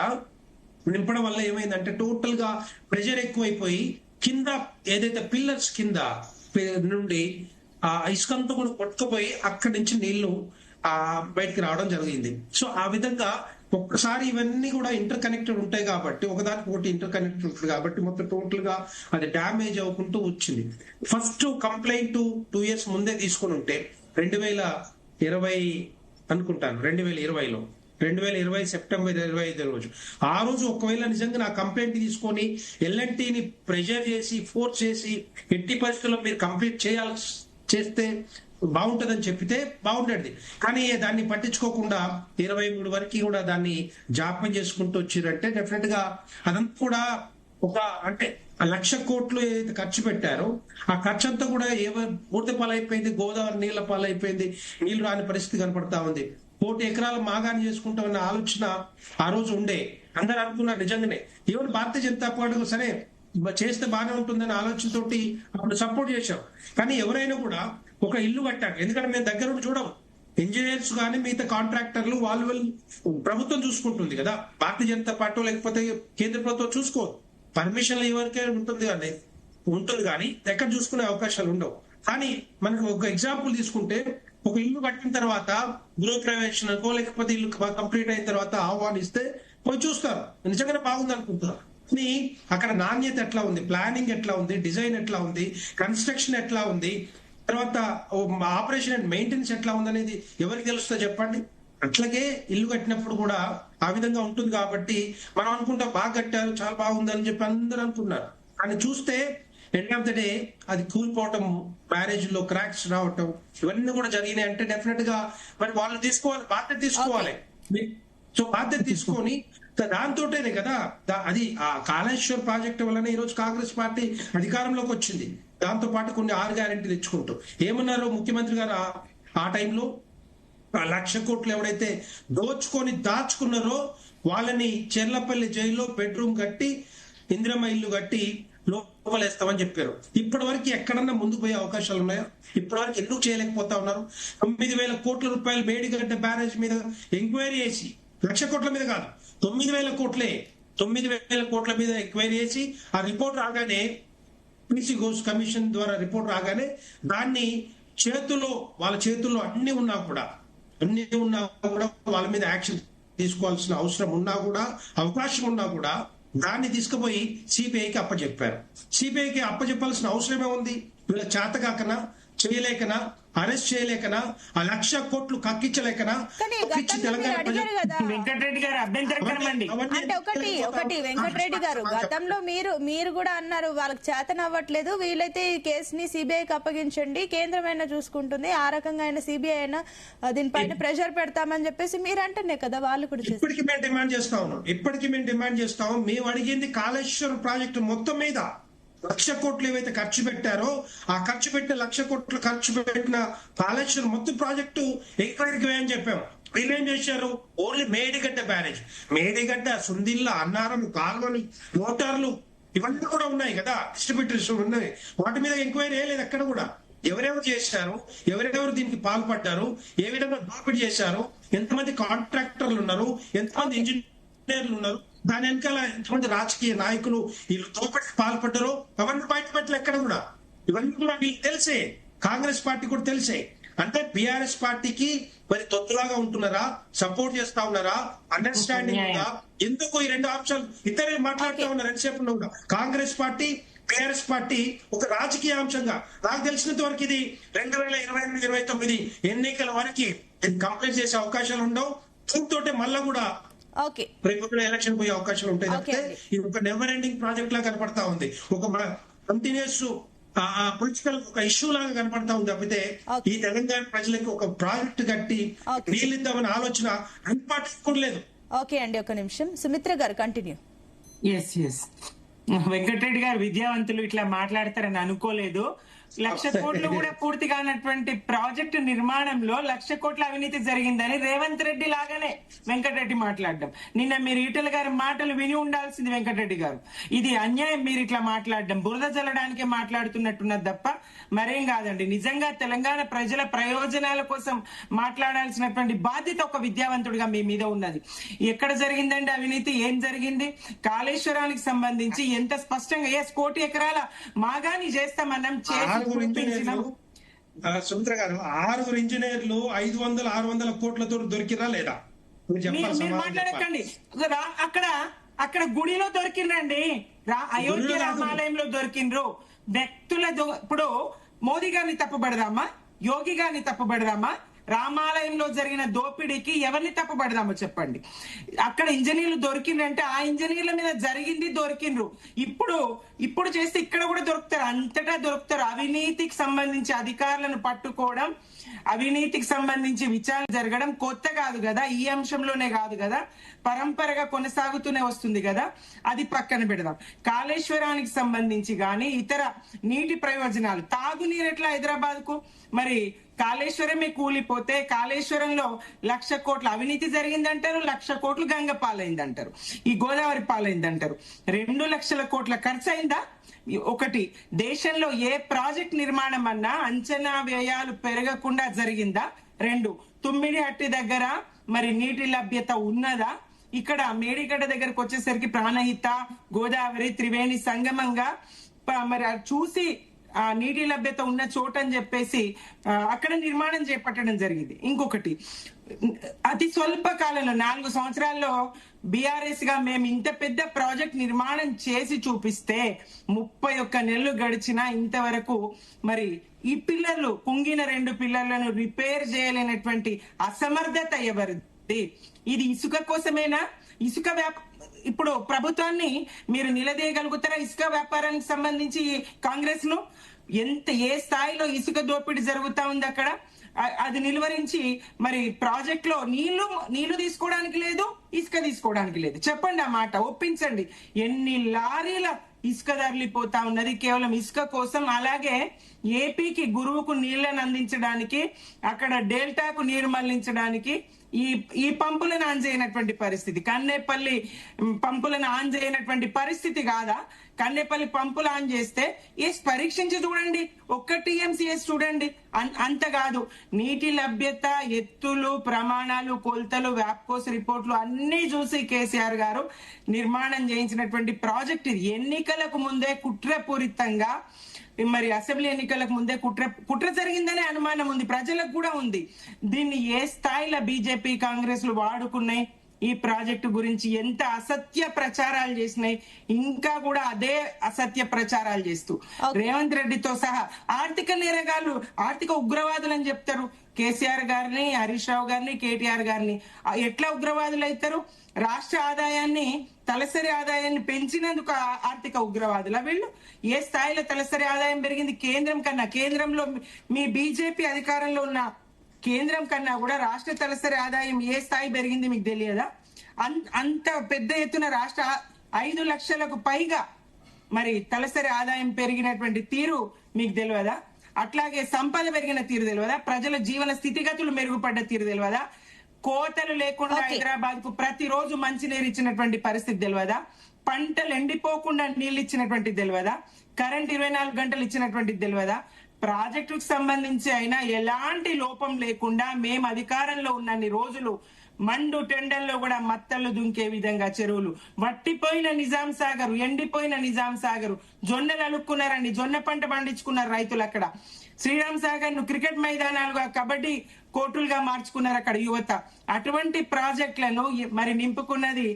నింపడం వల్ల ఏమైందంటే టోటల్ గా ప్రెషర్ ఎక్కువైపోయి కింద ఏదైతే పిల్లర్స్ కింద నుండి ఆ ఇసుకంతా కూడా కొట్టుకుపోయి అక్కడి నుంచి నీళ్లు బయటికి రావడం జరిగింది. సో ఆ విధంగా ఒక్కసారి ఇవన్నీ కూడా ఇంటర్ కనెక్టెడ్ ఉంటాయి కాబట్టి, ఒకదానికి ఒకటి ఇంటర్ కనెక్టెడ్ ఉంటుంది కాబట్టి మొత్తం టోటల్ గా అది డ్యామేజ్ అవ్వకుంటూ వచ్చింది. ఫస్ట్ కంప్లైంట్ 2 years ముందే తీసుకుని ఉంటే 2020 అనుకుంటాను, 2020లో 2020 సెప్టెంబర్ 25 రోజు, ఆ రోజు ఒకవేళ నిజంగా నా కంప్లైంట్ తీసుకొని ఎల్ఎన్టీని ప్రెషర్ చేసి ఫోర్స్ చేసి ఎట్టి పరిస్థితుల్లో మీరు కంప్లీట్ చేస్తే బాగుంటదని చెప్పితే బాగుండేది. కానీ దాన్ని పట్టించుకోకుండా 23 వరకు కూడా దాన్ని జాప్యం చేసుకుంటూ వచ్చిరంటే డెఫినెట్ గా అదంతా కూడా అంటే 1,00,000 కోట్లు ఏదైతే ఖర్చు పెట్టారో ఆ ఖర్చు అంతా కూడా బూడిద పాలైపోయింది, గోదావరి నీళ్ల పాలైపోయింది, నీళ్లు రాని పరిస్థితి కనపడతా ఉంది. 1 కోటి ఎకరాలు మాగాని చేసుకుంటామన్న ఆలోచన ఆ రోజు ఉండే. అందరు అనుకున్నారు నిజంగానే, ఈవెన్ భారతీయ జనతా పార్టీ సరే చేస్తే బాగానే ఉంటుందనే ఆలోచనతోటి అప్పుడు సపోర్ట్ చేశాం. కానీ ఎవరైనా కూడా ఒక ఇల్లు కట్టాక, ఎందుకంటే మేము దగ్గర ఉండి చూడం, ఇంజనీర్స్ కానీ మిగతా కాంట్రాక్టర్లు వాళ్ళు ప్రభుత్వం చూసుకుంటుంది కదా, భారతీయ జనతా పార్టీ లేకపోతే కేంద్ర ప్రభుత్వం చూసుకోదు. పర్మిషన్లు ఎవరికే ఉంటుంది కానీ ఎక్కడ చూసుకునే అవకాశాలు ఉండవు. కానీ మనకు ఒక ఎగ్జాంపుల్ తీసుకుంటే, ఒక ఇల్లు కట్టిన తర్వాత గృహప్రవేశనకో లేకపోతే ఇల్లు కంప్లీట్ అయిన తర్వాత ఆహ్వానిస్తే పోయి చూస్తారు, నిజంగానే బాగుంది అనుకుంటారు. కానీ అక్కడ నాణ్యత ఎట్లా ఉంది, ప్లానింగ్ ఎట్లా ఉంది, డిజైన్ ఎట్లా ఉంది, కన్స్ట్రక్షన్ ఎట్లా ఉంది, తర్వాత ఆపరేషన్ అండ్ మెయింటెనెన్స్ ఎట్లా ఉందనేది ఎవరికి తెలుస్తుందో చెప్పండి. అట్లాగే ఇల్లు కట్టినప్పుడు కూడా ఆ విధంగా ఉంటుంది కాబట్టి మనం అనుకుంటాం బాగా కట్టారు, చాలా బాగుందని చెప్పి అందరూ అనుకున్నారు. కానీ చూస్తే ఎండ్ ఆఫ్ ద డే అది కూలిపోవటం, మ్యారేజ్ లో క్రాక్స్ రావటం, ఇవన్నీ కూడా జరిగినాయి. అంటే డెఫినెట్ గా మరి వాళ్ళు తీసుకోవాలి, బాధ్యత తీసుకోవాలి. సో బాధ్యత తీసుకొని దాంతోటేనే కదా అది ఆ కాళేశ్వర్ ప్రాజెక్టు వలన ఈ రోజు కాంగ్రెస్ పార్టీ అధికారంలోకి వచ్చింది. దాంతో పాటు కొన్ని 6 గ్యారెంటీ తెచ్చుకుంటూ ఏమన్నారు ముఖ్యమంత్రి గారు ఆ టైంలో, 1,00,000 కోట్లు ఎవడైతే దోచుకొని దాచుకున్నారో వాళ్ళని చెర్లపల్లి జైల్లో బెడ్రూమ్ కట్టి ఇందిరమ్మ ఇల్లు కట్టి లోపలేస్తామని చెప్పారు. ఇప్పటి వరకు ఎక్కడన్నా ముందుకు పోయే అవకాశాలు ఉన్నాయా? ఇప్పటి వరకు ఎందుకు చేయలేకపోతా ఉన్నారు? 9,000 కోట్ల రూపాయలు మేడిగడ్డ బ్యారేజ్ మీద ఎంక్వైరీ చేసి, 1,00,000 కోట్ల మీద కాదు, 9,000 కోట్లే, 9,000 కోట్ల మీద ఎంక్వైరీ చేసి ఆ రిపోర్ట్ రాగానే, పీసీ ఘోష్ కమిషన్ ద్వారా రిపోర్ట్ రాగానే దాన్ని వాళ్ళ చేతుల్లో అన్ని ఉన్నా కూడా వాళ్ళ మీద యాక్షన్ తీసుకోవాల్సిన అవసరం ఉన్నా కూడా, అవకాశం ఉన్నా కూడా దాన్ని తీసుకుపోయి సిబిఐకి అప్పచెప్పారు. సిబిఐకి అప్పచెప్పాల్సిన అవసరమే ఉంది. వీళ్ళ చేతకాకనా, చేయలేకనా, అరెస్ట్ చేయలేకనా, ఆ 1,00,000 కోట్లు కక్కించలేకనా, వెంకటరెడ్డి గారు అభ్యంతరకరమండి. అంటే ఒకటి వెంకటరెడ్డి గారు, గతంలో మీరు కూడా అన్నారు వాళ్ళకి చేతన అవ్వట్లేదు, వీలైతే ఈ కేసుని సిబిఐకి అప్పగించండి, కేంద్రమైనా చూసుకుంటుంది, ఆ రకంగా అయినా సిబిఐ అయినా దీనిపైన ప్రెషర్ పెడతామని చెప్పేసి మీరు అంటేనే కదా వాళ్ళు కూడా ఇప్పటికీ మేము డిమాండ్ చేస్తాము. మేము అడిగింది కాళేశ్వరం ప్రాజెక్టు మొత్తం మీద 1,00,000 కోట్లు ఏవైతే ఖర్చు పెట్టారో ఆ ఖర్చు పెట్టిన 1,00,000 కోట్లు ఖర్చు పెట్టిన కాళేశ్వరం మొత్తం ప్రాజెక్టు ఎంక్వైరీకి వేయని చెప్పాము. వీళ్ళు ఏం చేశారు? ఓన్లీ మేడిగడ్డ బ్యారేజ్, మేడిగడ్డ, సుందిల్ల, అన్నారం, కాల్వలు, మోటార్లు ఇవన్నీ కూడా ఉన్నాయి కదా, డిస్ట్రిబ్యూటర్స్ ఉన్నాయి, వాటి మీద ఎంక్వైరీ వేయలేదు ఎక్కడ కూడా. ఎవరెవరు చేశారు, ఎవరెవరు దీనికి పాల్పడ్డారు, ఏ విధంగా దోపిడీ చేశారు, ఎంతమంది కాంట్రాక్టర్లు ఉన్నారు, ఎంతమంది ఇంజనీర్లు ఉన్నారు, దాని వెనకాల ఎంతమంది రాజకీయ నాయకులు వీళ్ళు దోపిడీకి పాల్పడ్డారో అవన్నీ బయట పెట్టలే ఎక్కడ కూడా. ఇవన్నీ కూడా వీళ్ళకి తెలిసే, కాంగ్రెస్ పార్టీ కూడా తెలిసే. అంటే బీఆర్ఎస్ పార్టీకి మరి తొత్తులాగా ఉంటున్నారా, సపోర్ట్ చేస్తా ఉన్నారా, అండర్స్టాండింగ్ ఉందా? ఎందుకు ఈ 2 అంశాలు ఇద్దరే మాట్లాడుతూ ఉన్నారు ఎంతసేపు కూడా. కాంగ్రెస్ పార్టీ, బీఆర్ఎస్ పార్టీ ఒక రాజకీయ అంశంగా నాకు తెలిసినంత వరకు ఇది 2028-29 ఎన్నికల వరకు కంప్లీట్ చేసే అవకాశాలు ఉండవు. దీంతో మళ్ళా కూడా రేపు ఎలక్షన్ పోయే అవకాశాలు ఉంటాయి. ఇది ఒక నెవర్ ఎండింగ్ ప్రాజెక్ట్ లాగా కనపడతా ఉంది, ఒక కంటిన్యూస్ పొలిటికల్ ఒక ఇష్యూ లాగా కనపడతా ఉంది తప్పితే ఈ తెలంగాణ ప్రజలకు ఒక ప్రాజెక్ట్ కట్టి నీళ్ళిద్దామని ఆలోచన అన్పాటు లేదు. ఓకే అండి, ఒక నిమిషం. సుమిత్ర గారు కంటిన్యూ. వెంకటరెడ్డి గారు విద్యావంతులు ఇట్లా మాట్లాడతారని అనుకోలేదు. 1,00,000 కోట్లు కూడా పూర్తి కానటువంటి ప్రాజెక్టు నిర్మాణంలో 1,00,000 కోట్ల అవినీతి జరిగిందని రేవంత్ రెడ్డి లాగానే వెంకటరెడ్డి మాట్లాడడం. నిన్న మీరు ఈటల గారి మాటలు విని ఉండాల్సింది వెంకటరెడ్డి గారు. ఇది అన్యాయం మీరు ఇట్లా మాట్లాడడం, బురద జల్లడానికే మాట్లాడుతున్నట్టున్నది తప్ప మరేం కాదండి. నిజంగా తెలంగాణ ప్రజల ప్రయోజనాల కోసం మాట్లాడాల్సినటువంటి బాధ్యత ఒక విద్యావంతుడిగా మీ మీద ఉన్నది. ఎక్కడ జరిగిందండి అవినీతి, ఏం జరిగింది? కాళేశ్వరానికి సంబంధించి ఎంత స్పష్టంగా 1 కోటి ఎకరాల మాగాని చేస్తామన్నాం, సుమిత్ర గారు 6 ఇంజనీర్లు 500-600 కోట్లతో దొరికిరా లేదా? మీరు మాట్లాడకండి. అక్కడ గుడిలో దొరికిందండి, అయోధ్య రామాలయంలో దొరికిండ్రు వ్యక్తుల. ఇప్పుడు మోదీ గారిని తప్పుపడదామా, యోగి గారిని తప్పుపడదామా? రామాలయంలో జరిగిన దోపిడీకి ఎవరిని తప్పుపడదామో చెప్పండి. అక్కడ ఇంజనీర్లు దొరికిందంటే ఆ ఇంజనీర్ల మీద జరిగింది, దొరికిండ్రు. ఇప్పుడు చేస్తే ఇక్కడ కూడా దొరుకుతారు, అంతటా దొరుకుతారు. అవినీతికి సంబంధించి అధికారులను పట్టుకోవడం, అవినీతికి సంబంధించి విచారణ జరగడం కొత్త కాదు కదా, ఈ అంశంలోనే కాదు కదా, పరంపరగా కొనసాగుతూనే వస్తుంది కదా. అది పక్కన పెడదాం. కాళేశ్వరానికి సంబంధించి గాని ఇతర నీటి ప్రయోజనాలు, తాగునీరు ఎట్లా హైదరాబాద్ కు, మరి కాళేశ్వరమే కూలిపోతే కాళేశ్వరంలో 1,00,000 కోట్ల అవినీతి జరిగిందంటారు, 1,00,000 కోట్లు గంగ పాలైందంటారు, ఈ గోదావరి పాలైందంటారు. 2,00,000 కోట్ల ఖర్చు అయిందా? ఒకటి, దేశంలో ఏ ప్రాజెక్ట్ నిర్మాణం అన్నా అంచనా వ్యయాలు పెరగకుండా జరిగిందా? 2, తుమ్మిడిహట్టి దగ్గర మరి నీటి లభ్యత ఉన్నదా? ఇక్కడ మేడిగడ్డ దగ్గరకు వచ్చేసరికి ప్రాణహిత, గోదావరి, త్రివేణి సంగమంగా మరి చూసి ఆ నీటి లభ్యత ఉన్న చోట అని చెప్పేసి అక్కడ నిర్మాణం చేపట్టడం జరిగింది. ఇంకొకటి, అతి స్వల్ప కాలంలో 4 సంవత్సరాల్లో బీఆర్ఎస్ గా మేము ఇంత పెద్ద ప్రాజెక్ట్ నిర్మాణం చేసి చూపిస్తే 31 నెలలు గడిచినా ఇంతవరకు మరి ఈ పిల్లర్లు కుంగిన 2 పిల్లర్లను రిపేర్ చేయలేనటువంటి అసమర్థత ఎవరిది? ఇది ఇసుక కోసమేనా? ఇసుక ఇప్పుడు ప్రభుత్వాన్ని మీరు నిలదీయగలుగుతారా? ఇసుక వ్యాపారానికి సంబంధించి కాంగ్రెస్ ను ఏ స్థాయిలో ఇసుక దోపిడీ జరుగుతా ఉంది అక్కడ, అది నిలువరించి మరి ప్రాజెక్ట్ లో నీళ్లు తీసుకోవడానికి లేదు, ఇసుక తీసుకోవడానికి లేదు. చెప్పండి, ఆ మాట ఒప్పించండి. ఎన్ని లారీల ఇసుక తరలిపోతా ఉన్నది కేవలం ఇసుక కోసం. అలాగే ఏపీకి గురువుకు నీళ్లను అందించడానికి, అక్కడ డెల్టాకు నీరు మళ్లించడానికి ఈ పంపులను ఆన్ చేయనటువంటి పరిస్థితి. కన్నేపల్లి పంపులను ఆన్ చేయనటువంటి పరిస్థితి కాదా? కన్నేపల్లి పంపులు ఆన్ చేస్తే పరీక్షించి చూడండి, 1 TMCS చూడండి. అంత కాదు, నీటి లభ్యత, ఎత్తులు, ప్రమాణాలు, కొలతలు, వ్యాప్కోస్ రిపోర్ట్లు అన్ని చూసి కేసీఆర్ గారు నిర్మాణం చేయించినటువంటి ప్రాజెక్ట్ ఇది. ఎన్నికలకు ముందే కుట్రపూరితంగా, మరి అసెంబ్లీ ఎన్నికలకు ముందే కుట్ర జరిగిందనే అనుమానం ఉంది, ప్రజలకు కూడా ఉంది. దీన్ని ఏ స్థాయిలో బీజేపీ కాంగ్రెస్ లు వాడుకున్నాయి, ఈ ప్రాజెక్టు గురించి ఎంత అసత్య ప్రచారాలు చేసినాయి, ఇంకా కూడా అదే అసత్య ప్రచారాలు చేస్తూ రేవంత్ రెడ్డితో సహా ఆర్థిక నేరగాళ్ళు, ఆర్థిక ఉగ్రవాదులు అని చెప్తారు కేసీఆర్ గారిని, హరీష్ రావు గారిని, కేటీఆర్ గారిని. ఎట్లా ఉగ్రవాదులు అవుతారు? రాష్ట్ర ఆదాయాన్ని, తలసరి ఆదాయాన్ని పెంచినందుకు ఆర్థిక ఉగ్రవాదుల వీళ్ళు? ఏ స్థాయిలో తలసరి ఆదాయం పెరిగింది కేంద్రం కన్నా? కేంద్రంలో మీ బీజేపీ అధికారంలో ఉన్న కేంద్రం కన్నా కూడా రాష్ట్ర తలసరి ఆదాయం ఏ స్థాయి పెరిగింది మీకు తెలియదా? అంత పెద్ద ఎత్తున రాష్ట్ర 5 లక్షలకు పైగా మరి తలసరి ఆదాయం పెరిగినటువంటి తీరు మీకు తెలియదా? అట్లాగే సంపద పెరిగిన తీరు తెలియదా? ప్రజల జీవన స్థితిగతులు మెరుగుపడ్డ తీరు తెలియదా? కోతలు లేకుండా హైదరాబాద్ కు ప్రతిరోజు మంచినీరు ఇచ్చినటువంటి పరిస్థితి తెలియదా? పంటలు ఎండిపోకుండా నీళ్లు ఇచ్చినటువంటి తెలియదా? కరెంట్ 24 గంటలు ఇచ్చినటువంటి తెలియదా? ప్రాజెక్టుకు సంబంధించి అయినా ఎలాంటి లోపం లేకుండా మేము అధికారంలో ఉన్నన్ని రోజులు మండు టెండర్లో కూడా మత్తళ్ళు దుంకే విధంగా చెరువులు, వట్టిపోయిన నిజాం సాగర్, ఎండిపోయిన నిజాం సాగర్, జొన్నలు అలుక్కున్నారండి, జొన్న పంట పండించుకున్నారు రైతులు అక్కడ. శ్రీరామ్ సాగర్ ను క్రికెట్ మైదానాలుగా, కబడ్డీ కోర్టులుగా మార్చుకున్నారు అక్కడ యువత. అటువంటి ప్రాజెక్టులను మరి నింపుకున్నది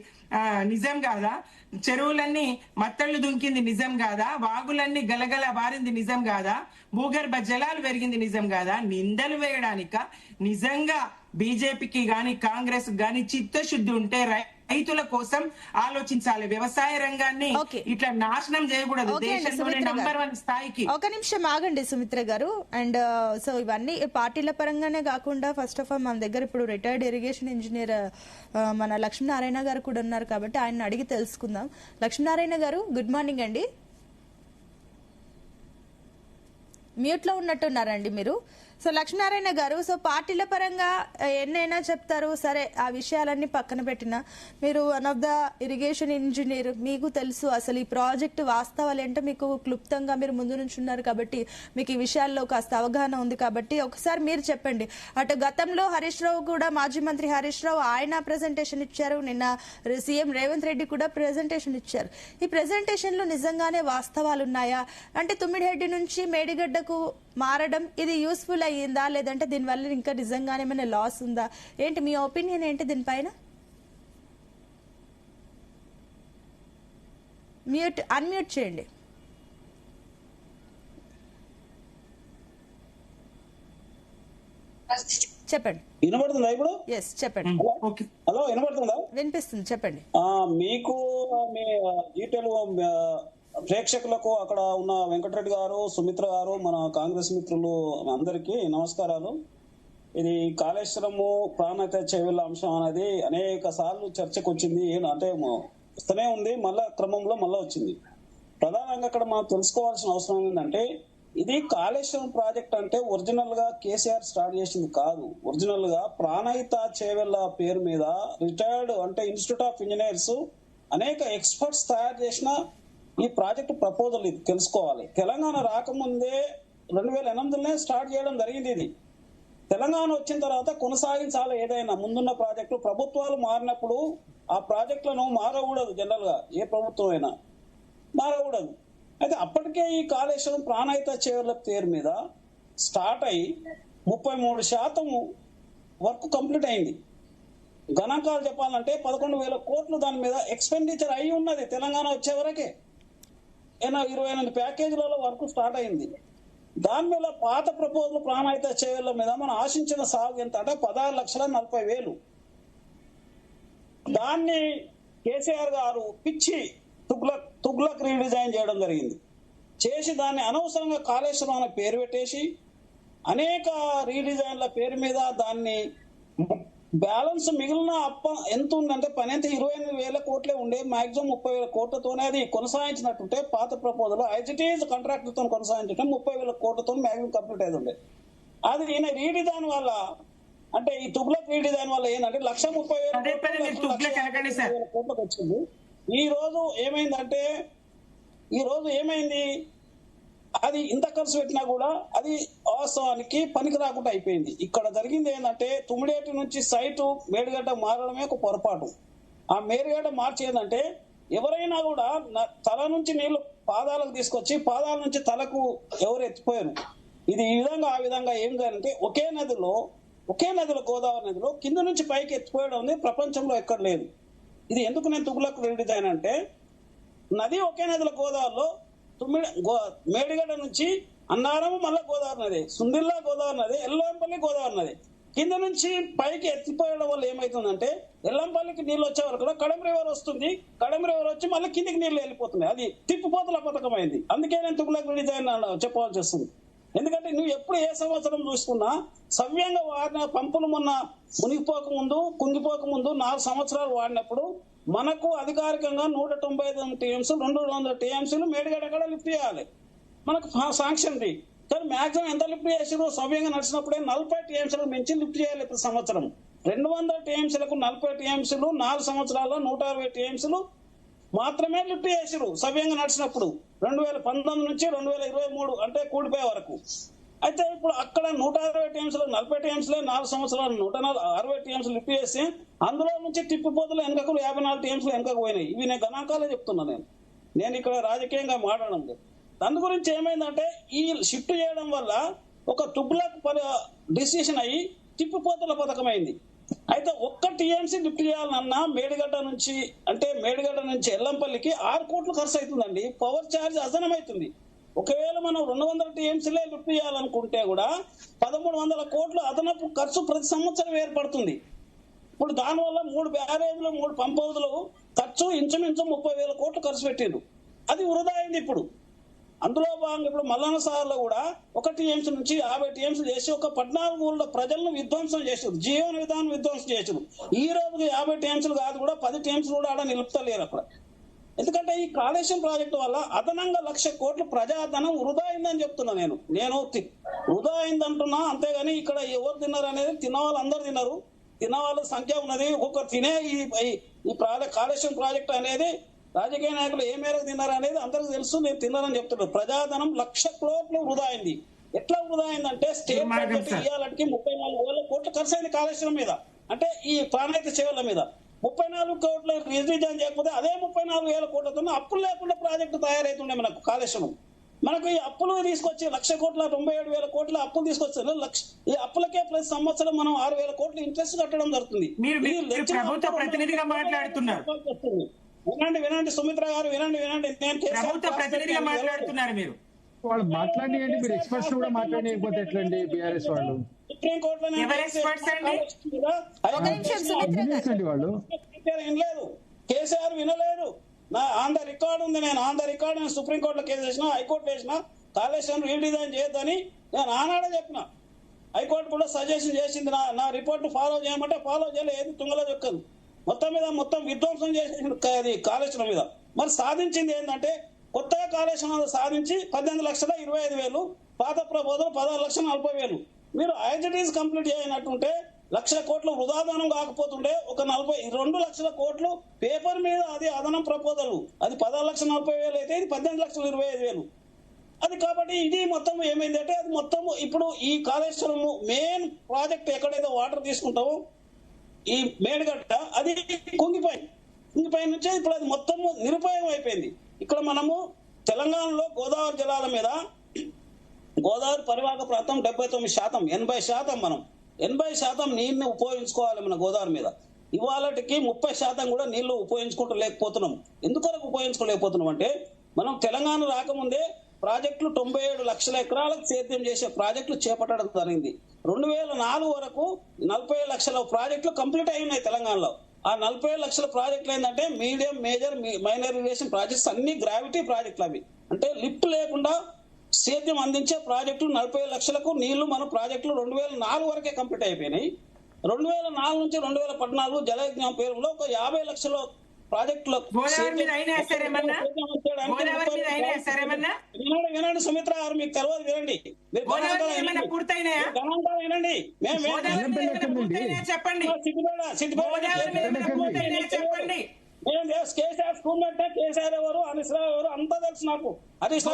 నిజం కాదా? చెరువులన్నీ మత్తళ్ళు దుంకింది నిజం కాదా? వాగులన్నీ గలగల బారింది నిజం కాదా? భూగర్భ జలాలు పెరిగింది నిజం కాదా? నిందలు వేయడానిక? నిజంగా బీజేపీకి గాని కాంగ్రెస్ గాని చిత్తశుద్ధి ఉంటే రైతుల కోసం ఆలోచించాలి. వ్యవసాయ రంగాన్ని ఇట్లా నాశనం చేయకూడదు. దేశంలోనే నంబర్ 1 స్థాయికి. ఒక నిమిషం ఆగండి సుమిత్ర గారు. అండ్ సో ఇవన్నీ పార్టీల పరంగానే కాకుండా ఫస్ట్ ఆఫ్ ఆల్ మన దగ్గర ఇప్పుడు రిటైర్డ్ ఇరిగేషన్ ఇంజనీర్ మన లక్ష్మీనారాయణ గారు కూడా ఉన్నారు కాబట్టి ఆయన అడిగి తెలుసుకుందాం. లక్ష్మీనారాయణ గారు, గుడ్ మార్నింగ్ అండి. మ్యూట్ లో ఉన్నట్టున్నారండి మీరు. సో లక్ష్మీనారాయణ గారు, సో పార్టీల పరంగా ఎన్నైనా చెప్తారు, సరే ఆ విషయాలన్నీ పక్కన పెట్టినా మీరు one of the irrigation engineer, మీకు తెలుసు అసలు ఈ ప్రాజెక్టు వాస్తవాలు ఏంటో మీకు క్లుప్తంగా మీరు ముందు నుంచి ఉన్నారు కాబట్టి మీకు ఈ విషయాల్లో కాస్త అవగాహన ఉంది కాబట్టి ఒకసారి మీరు చెప్పండి. అటు గతంలో హరీష్ రావు కూడా, మాజీ మంత్రి హరీష్ రావు ఆయన ప్రెజెంటేషన్ ఇచ్చారు, నిన్న సీఎం రేవంత్ రెడ్డి కూడా ప్రెజెంటేషన్ ఇచ్చారు. ఈ ప్రెజెంటేషన్ లో నిజంగానే వాస్తవాలు ఉన్నాయా? అంటే తుమ్మిడిహెడ్డి నుంచి మేడిగడ్డకు మారడం ఇది యూస్ఫుల్ అయ్యిందా, లేదంటే దీనివల్ల ఇంకా నిజంగానే ఏమైనా లాస్ ఉందా? ఏంటి మీ ఒపీనియన్ ఏంటి దీనిపైన? అన్మ్యూట్ చేయండి. చెప్పండి. వినబడుతుందా ఇప్పుడు? ఎస్ చెప్పండి. హలో, వినబడుతుందా? వినిపిస్తుంది, చెప్పండి. మీకు మీ డీటెయిల్ ప్రేక్షకులకు అక్కడ ఉన్న వెంకటరెడ్డి గారు, సుమిత్ర గారు, మన కాంగ్రెస్ మిత్రులు అందరికీ నమస్కారాలు. ఇది కాళేశ్వరము ప్రాణాయిత చేవేళ్ల అంశం అనేది అనేక సార్లు చర్చకు వచ్చింది, అంటే వస్తూనే ఉంది, మళ్ళా క్రమంలో మళ్ళా వచ్చింది. ప్రధానంగా అక్కడ మనం తెలుసుకోవాల్సిన అవసరం ఏంటంటే, ఇది కాళేశ్వరం ప్రాజెక్ట్ అంటే ఒరిజినల్ గా కేసీఆర్ స్టార్ట్ చేసింది కాదు. ఒరిజినల్ గా ప్రాణాయిత చేవేళ్ల పేరు మీద రిటైర్డ్ అంటే ఇన్స్టిట్యూట్ ఆఫ్ ఇంజనీర్స్ అనేక ఎక్స్పర్ట్స్ తయారు చేసిన ఈ ప్రాజెక్ట్ ప్రపోజల్ ఇది తెలుసుకోవాలి. తెలంగాణ రాకముందే 2008లోనే స్టార్ట్ చేయడం జరిగింది. ఇది తెలంగాణ వచ్చిన తర్వాత కొనసాగించాలి. ఏదైనా ముందున్న ప్రాజెక్టు ప్రభుత్వాలు మారినప్పుడు ఆ ప్రాజెక్టులను మారకూడదు. జనరల్ గా ఏ ప్రభుత్వం అయినా మారకూడదు. అయితే అప్పటికే ఈ కాళేశ్వరం ప్రాణహిత చేవెళ్ల పేరు మీద స్టార్ట్ అయ్యి 33% వర్క్ కంప్లీట్ అయింది. గణాంకాలు చెప్పాలంటే 11,000 కోట్లు దాని మీద ఎక్స్పెండిచర్ అయి ఉన్నది. తెలంగాణ వచ్చే వరకే 28 ప్యాకేజీలలో వర్క్ స్టార్ట్ అయింది. దాని మీద పాత ప్రపోజల్ ప్రాణహిత చేవెళ్ల మీద మనం ఆశించిన సాగు ఎంత అంటే 16,40,000. దాన్ని కేసీఆర్ గారు పిచ్చి తుగ్లక్ రీడిజైన్ చేయడం జరిగింది. చేసి దాన్ని అనవసరంగా కాళేశ్వరం అనే పేరు పెట్టేసి అనేక రీడిజైన్ల పేరు మీద దాన్ని బ్యాలెన్స్ మిగిలిన అప్ప ఎంత ఉందంటే పని ఎంత 28,000 కోట్లే ఉండే, మాక్సిమం 30,000 కోట్లతోనే అది కొనసాగించినట్టుంటే పాత ప్రపోజల్ ఐజిటీస్ కాంట్రాక్ట్ తో కొనసాగించే 30,000 కోట్లతో మాక్సిమం కంప్లీట్ అయ్యి ఉండే. అది ఈయన రీడిజైన్ వల్ల అంటే ఈ తుగ్లక్ రీడిజైన్ వల్ల ఏంటంటే 1,30,000 కోట్లకు వచ్చింది. ఈ రోజు ఏమైంది అది ఇంత ఖర్చు పెట్టినా కూడా అది వాస్తవానికి పనికి రాకుండా అయిపోయింది. ఇక్కడ జరిగింది ఏంటంటే తుమ్మిడేటి నుంచి సైటు మేడిగడ్డ మారడమే ఒక పొరపాటు. ఆ మేడిగడ్డ మార్చేదంటే ఎవరైనా కూడా తల నుంచి నీళ్లు పాదాలకు తీసుకొచ్చి పాదాల నుంచి తలకు ఎవరు ఎత్తిపోయారు. ఇది ఈ విధంగా ఆ విధంగా ఏం జరిగిందంటే ఒకే నదిలో గోదావరి నదిలో కింద నుంచి పైకి ఎత్తిపోయడం ఉంది ప్రపంచంలో ఎక్కడ లేదు. ఇది ఎందుకు నేను తుగ్లక్ రీడిజైన్ అంటే నది ఒకే నదిలో గోదావరిలో మేడిగడ్డ నుంచి అన్నారము మళ్ళా గోదావరి నది, సుందిల్లా గోదావరి నది, ఎల్లంపల్లి గోదావరి నది కింద నుంచి పైకి ఎత్తిపోయడం వల్ల ఏమైతుందంటే ఎల్లంపల్లికి నీళ్ళు వచ్చే వరకు కూడా కడెం రివర్ వస్తుంది. కడెం రివర్ వచ్చి మళ్ళీ కిందికి నీళ్లు వెళ్ళిపోతున్నాయి. అది తిప్పిపోతుల పథకం అయింది. అందుకే నేను తుగ్లక్ రీడిజైన్ చెప్పవలసి వస్తుంది. ఎందుకంటే నువ్వు ఎప్పుడు ఏ సంవత్సరం చూసుకున్నా సవ్యంగా వాడిన పంపులు మొన్న కుంగిపోక ముందు 4 సంవత్సరాలు వాడినప్పుడు మనకు అధికారికంగా 195 టీఎంసీ 200 టీఎంసీలు మేడిగడ్డ కూడా లిఫ్ట్ చేయాలి మనకు శాంక్షన్ ది. కానీ మాక్సిమం ఎంత లిఫ్ట్ చేసారో సవ్యంగా నడిచినప్పుడే 40 టీఎంసీలకు మించి లిఫ్ట్ చేయాలి. ప్రతి సంవత్సరం 200 టీఎంసీలకు 40 టీఎంసీలు 4 సంవత్సరాల్లో 160 టీఎంసీలు మాత్రమే లిఫ్ట్ చేసారు సవ్యంగా నడిచినప్పుడు 2019 నుంచి 2023 అంటే కూడిపోయే వరకు. అయితే ఇప్పుడు అక్కడ 160 టీఎంసీలు 40 టీఎంసీలే 4 సంవత్సరాలు 160 టీఎంసీలు లిఫ్ట్ చేసి అందులో నుంచి తిప్పిపోతులు వెనకకు 54 టీఎంసీలు వెనకకు పోయినాయి. ఇవి నేను గణాంకాలే చెప్తున్నా. నేను ఇక్కడ రాజకీయంగా మాట్లాడడం లేదు. దాని గురించి ఏమైందంటే ఈ షిఫ్ట్ చేయడం వల్ల ఒక తుగ్లక్ డిసిషన్ అయ్యి తిప్పిపోతుల పథకం అయింది. అయితే ఒక్క టీఎంసీ లిఫ్ట్ చేయాలన్నా మేడిగడ్డ నుంచి ఎల్లంపల్లికి 6 కోట్లు ఖర్చు అవుతుందండి. పవర్ ఛార్జ్ అదనం అవుతుంది. ఒకవేళ మనం 200 టీఎంసీలే లిఫ్ట్ చేయాలనుకుంటే కూడా 1,300 కోట్లు అదనపు ఖర్చు ప్రతి సంవత్సరం ఏర్పడుతుంది. ఇప్పుడు దానివల్ల 3 బ్యారేజ్లు 3 పంప్ హౌజులు ఖర్చు ఇంచుమించు 30,000 కోట్లు ఖర్చు పెట్టిండు. అది వృధా అయింది. ఇప్పుడు అందులో భాగంగా ఇప్పుడు మల్లన్న సాగర్లో కూడా 1 టీఎంసీ నుంచి 50 టీఎంసీ చేసి ఒక 14 ఊళ్ళో ప్రజలను విధ్వంసం చేశారు. జీవన విధానం విధ్వంసం చేశారు. ఈ రోజుకి 50 టీఎంసీలు కాదు కూడా 10 టీఎంసీలు కూడా ఆడ నిలుపుతలేరు అక్కడ. ఎందుకంటే ఈ కాళేశ్వరం ప్రాజెక్టు వల్ల అదనంగా 1,00,000 కోట్లు ప్రజాధనం వృధా అయిందని చెప్తున్నా. నేను వృధా అయిందంటున్నా. అంతేగాని ఇక్కడ ఎవరు తిన్నారు అనేది తిన్నవాళ్ళు అందరు తిన్నారు. తిన్నవాళ్ళ సంఖ్య ఉన్నది. ఒక్కొక్కరు తినే ఈ కాళేశ్వరం ప్రాజెక్టు అనేది రాజకీయ నాయకులు ఏ మేరకు తిన్నారు అనేది అందరికి తెలుసు. నేను తిన్నారని చెప్తున్నాను. ప్రజాధనం 1,00,000 కోట్లు వృధా అయింది. ఎట్లా వృధా అయిందంటే స్టేట్ బడ్జెట్ ఇయ్యాలకి 34,000 కోట్లు ఖర్చు అయింది కాళేశ్వరం మీద. అంటే ఈ ప్రాణహిత చేవెళ్ల మీద 34 కోట్లు రిజిజన్ చేయకపోతే అదే 34,000 కోట్లతో అప్పులు లేకుండా ప్రాజెక్టు తయారైతుండే మనకు కాళేశ్వరం. మనకు ఈ అప్పులు తీసుకొచ్చి 1,00,000 కోట్ల 97,000 కోట్ల అప్పులు తీసుకొచ్చారు. ఈ అప్పులకే ప్రతి సంవత్సరం మనం 6,000 కోట్లు ఇంట్రెస్ట్ కట్టడం జరుగుతుంది. ప్రభుత్వ ప్రతినిధిగా మాట్లాడుతున్నారు. వినండి సుమిత్ర గారు, వినండి. నేను ప్రభుత్వ ప్రతినిధిగా మాట్లాడుతున్నారు. మీరు వాళ్ళు మాట్లాడియండి. మీరు ఎక్స్పర్ట్స్ కూడా మాట్లాడకపోతే ఎట్లండి? బీఆర్ఎస్ వాళ్ళు వాళ్ళు వినలేదు. కేసీఆర్ వినలేదు. నా ఆన్ ద రికార్డు ఉంది. నేను సుప్రీంకోర్టులో కేసు వేసిన, హైకోర్టు వేసిన కాళేశ్వరం రీడిజైన్ చేయొద్దని నేను ఆనాడే చెప్పిన. హైకోర్టు కూడా సజెషన్ చేసింది. నా రిపోర్ట్ ఫాలో చేయమంటే ఫాలో చేయలేదు. తుంగలో చెక్కదు. మొత్తం విధ్వంసం చేసింది కాళేశ్వరం మీద. మరి సాధించింది ఏంటంటే కొత్తగా కాళేశ్వరం సాధించి 18,25,000, పాత ప్రపోజల్ 16,40,000. మీరు ఐజిటీస్ కంప్లీట్ చేయనట్టుంటే 1,00,000 కోట్లు వృధాధనం కాకపోతుండే ఒక 42 లక్షల కోట్లు పేపర్ మీద అది అదనం ప్రపోజల్. అది 16,40,000 అయితే ఇది 18,25,000. అది కాబట్టి ఇది మొత్తం ఏమైందంటే అది మొత్తం ఇప్పుడు ఈ కాళేశ్వరం మెయిన్ ప్రాజెక్ట్ ఎక్కడైతే వాటర్ తీసుకుంటామో ఈ మేడిగడ్డ అది కుంగిపోయి నుంచి ఇప్పుడు అది మొత్తం నిరుపయోగం అయిపోయింది. ఇక్కడ మనము తెలంగాణలో గోదావరి జలాల మీద గోదావరి పరివాహక ప్రాంతం 79%, 80% మనం 80% నీళ్ళని ఉపయోగించుకోవాలి మన గోదావరి మీద. ఇవాళకి 30% కూడా నీళ్లు ఉపయోగించుకోలేకపోతున్నాం. ఎందుకొరకు ఉపయోగించుకోలేకపోతున్నాం అంటే మనం తెలంగాణ రాకముందే ప్రాజెక్టులు 97 లక్షల ఎకరాలకు సేద్యం చేసే ప్రాజెక్టులు చేపట్టడం జరిగింది. 2004 వరకు 40 లక్షల ప్రాజెక్టులు కంప్లీట్ అయి ఉన్నాయి తెలంగాణలో. ఆ 40 లక్షల ప్రాజెక్టులు ఏంటంటే medium, major, minor irrigation projects అన్ని గ్రావిటీ ప్రాజెక్టులు. అవి అంటే లిఫ్ట్ లేకుండా సేద్యం అందించే ప్రాజెక్టులు 40 లక్షలకు నీళ్లు మన ప్రాజెక్టులు 2004 వరకే కంప్లీట్ అయిపోయినాయి. 2004 నుంచి 2014 జలయజ్ఞం పేరులో ఒక 50 లక్షల ప్రాజెక్టులు వినండి సుమిత్ర గారు, మీకు తెలియదు వినండి, వినండి. కేసీఆర్ స్కూల్ అంటే కేసీఆర్ ఎవరు, హరీష్ రావు ఎవరు అంతా తెలుసు నాకు. హరీష్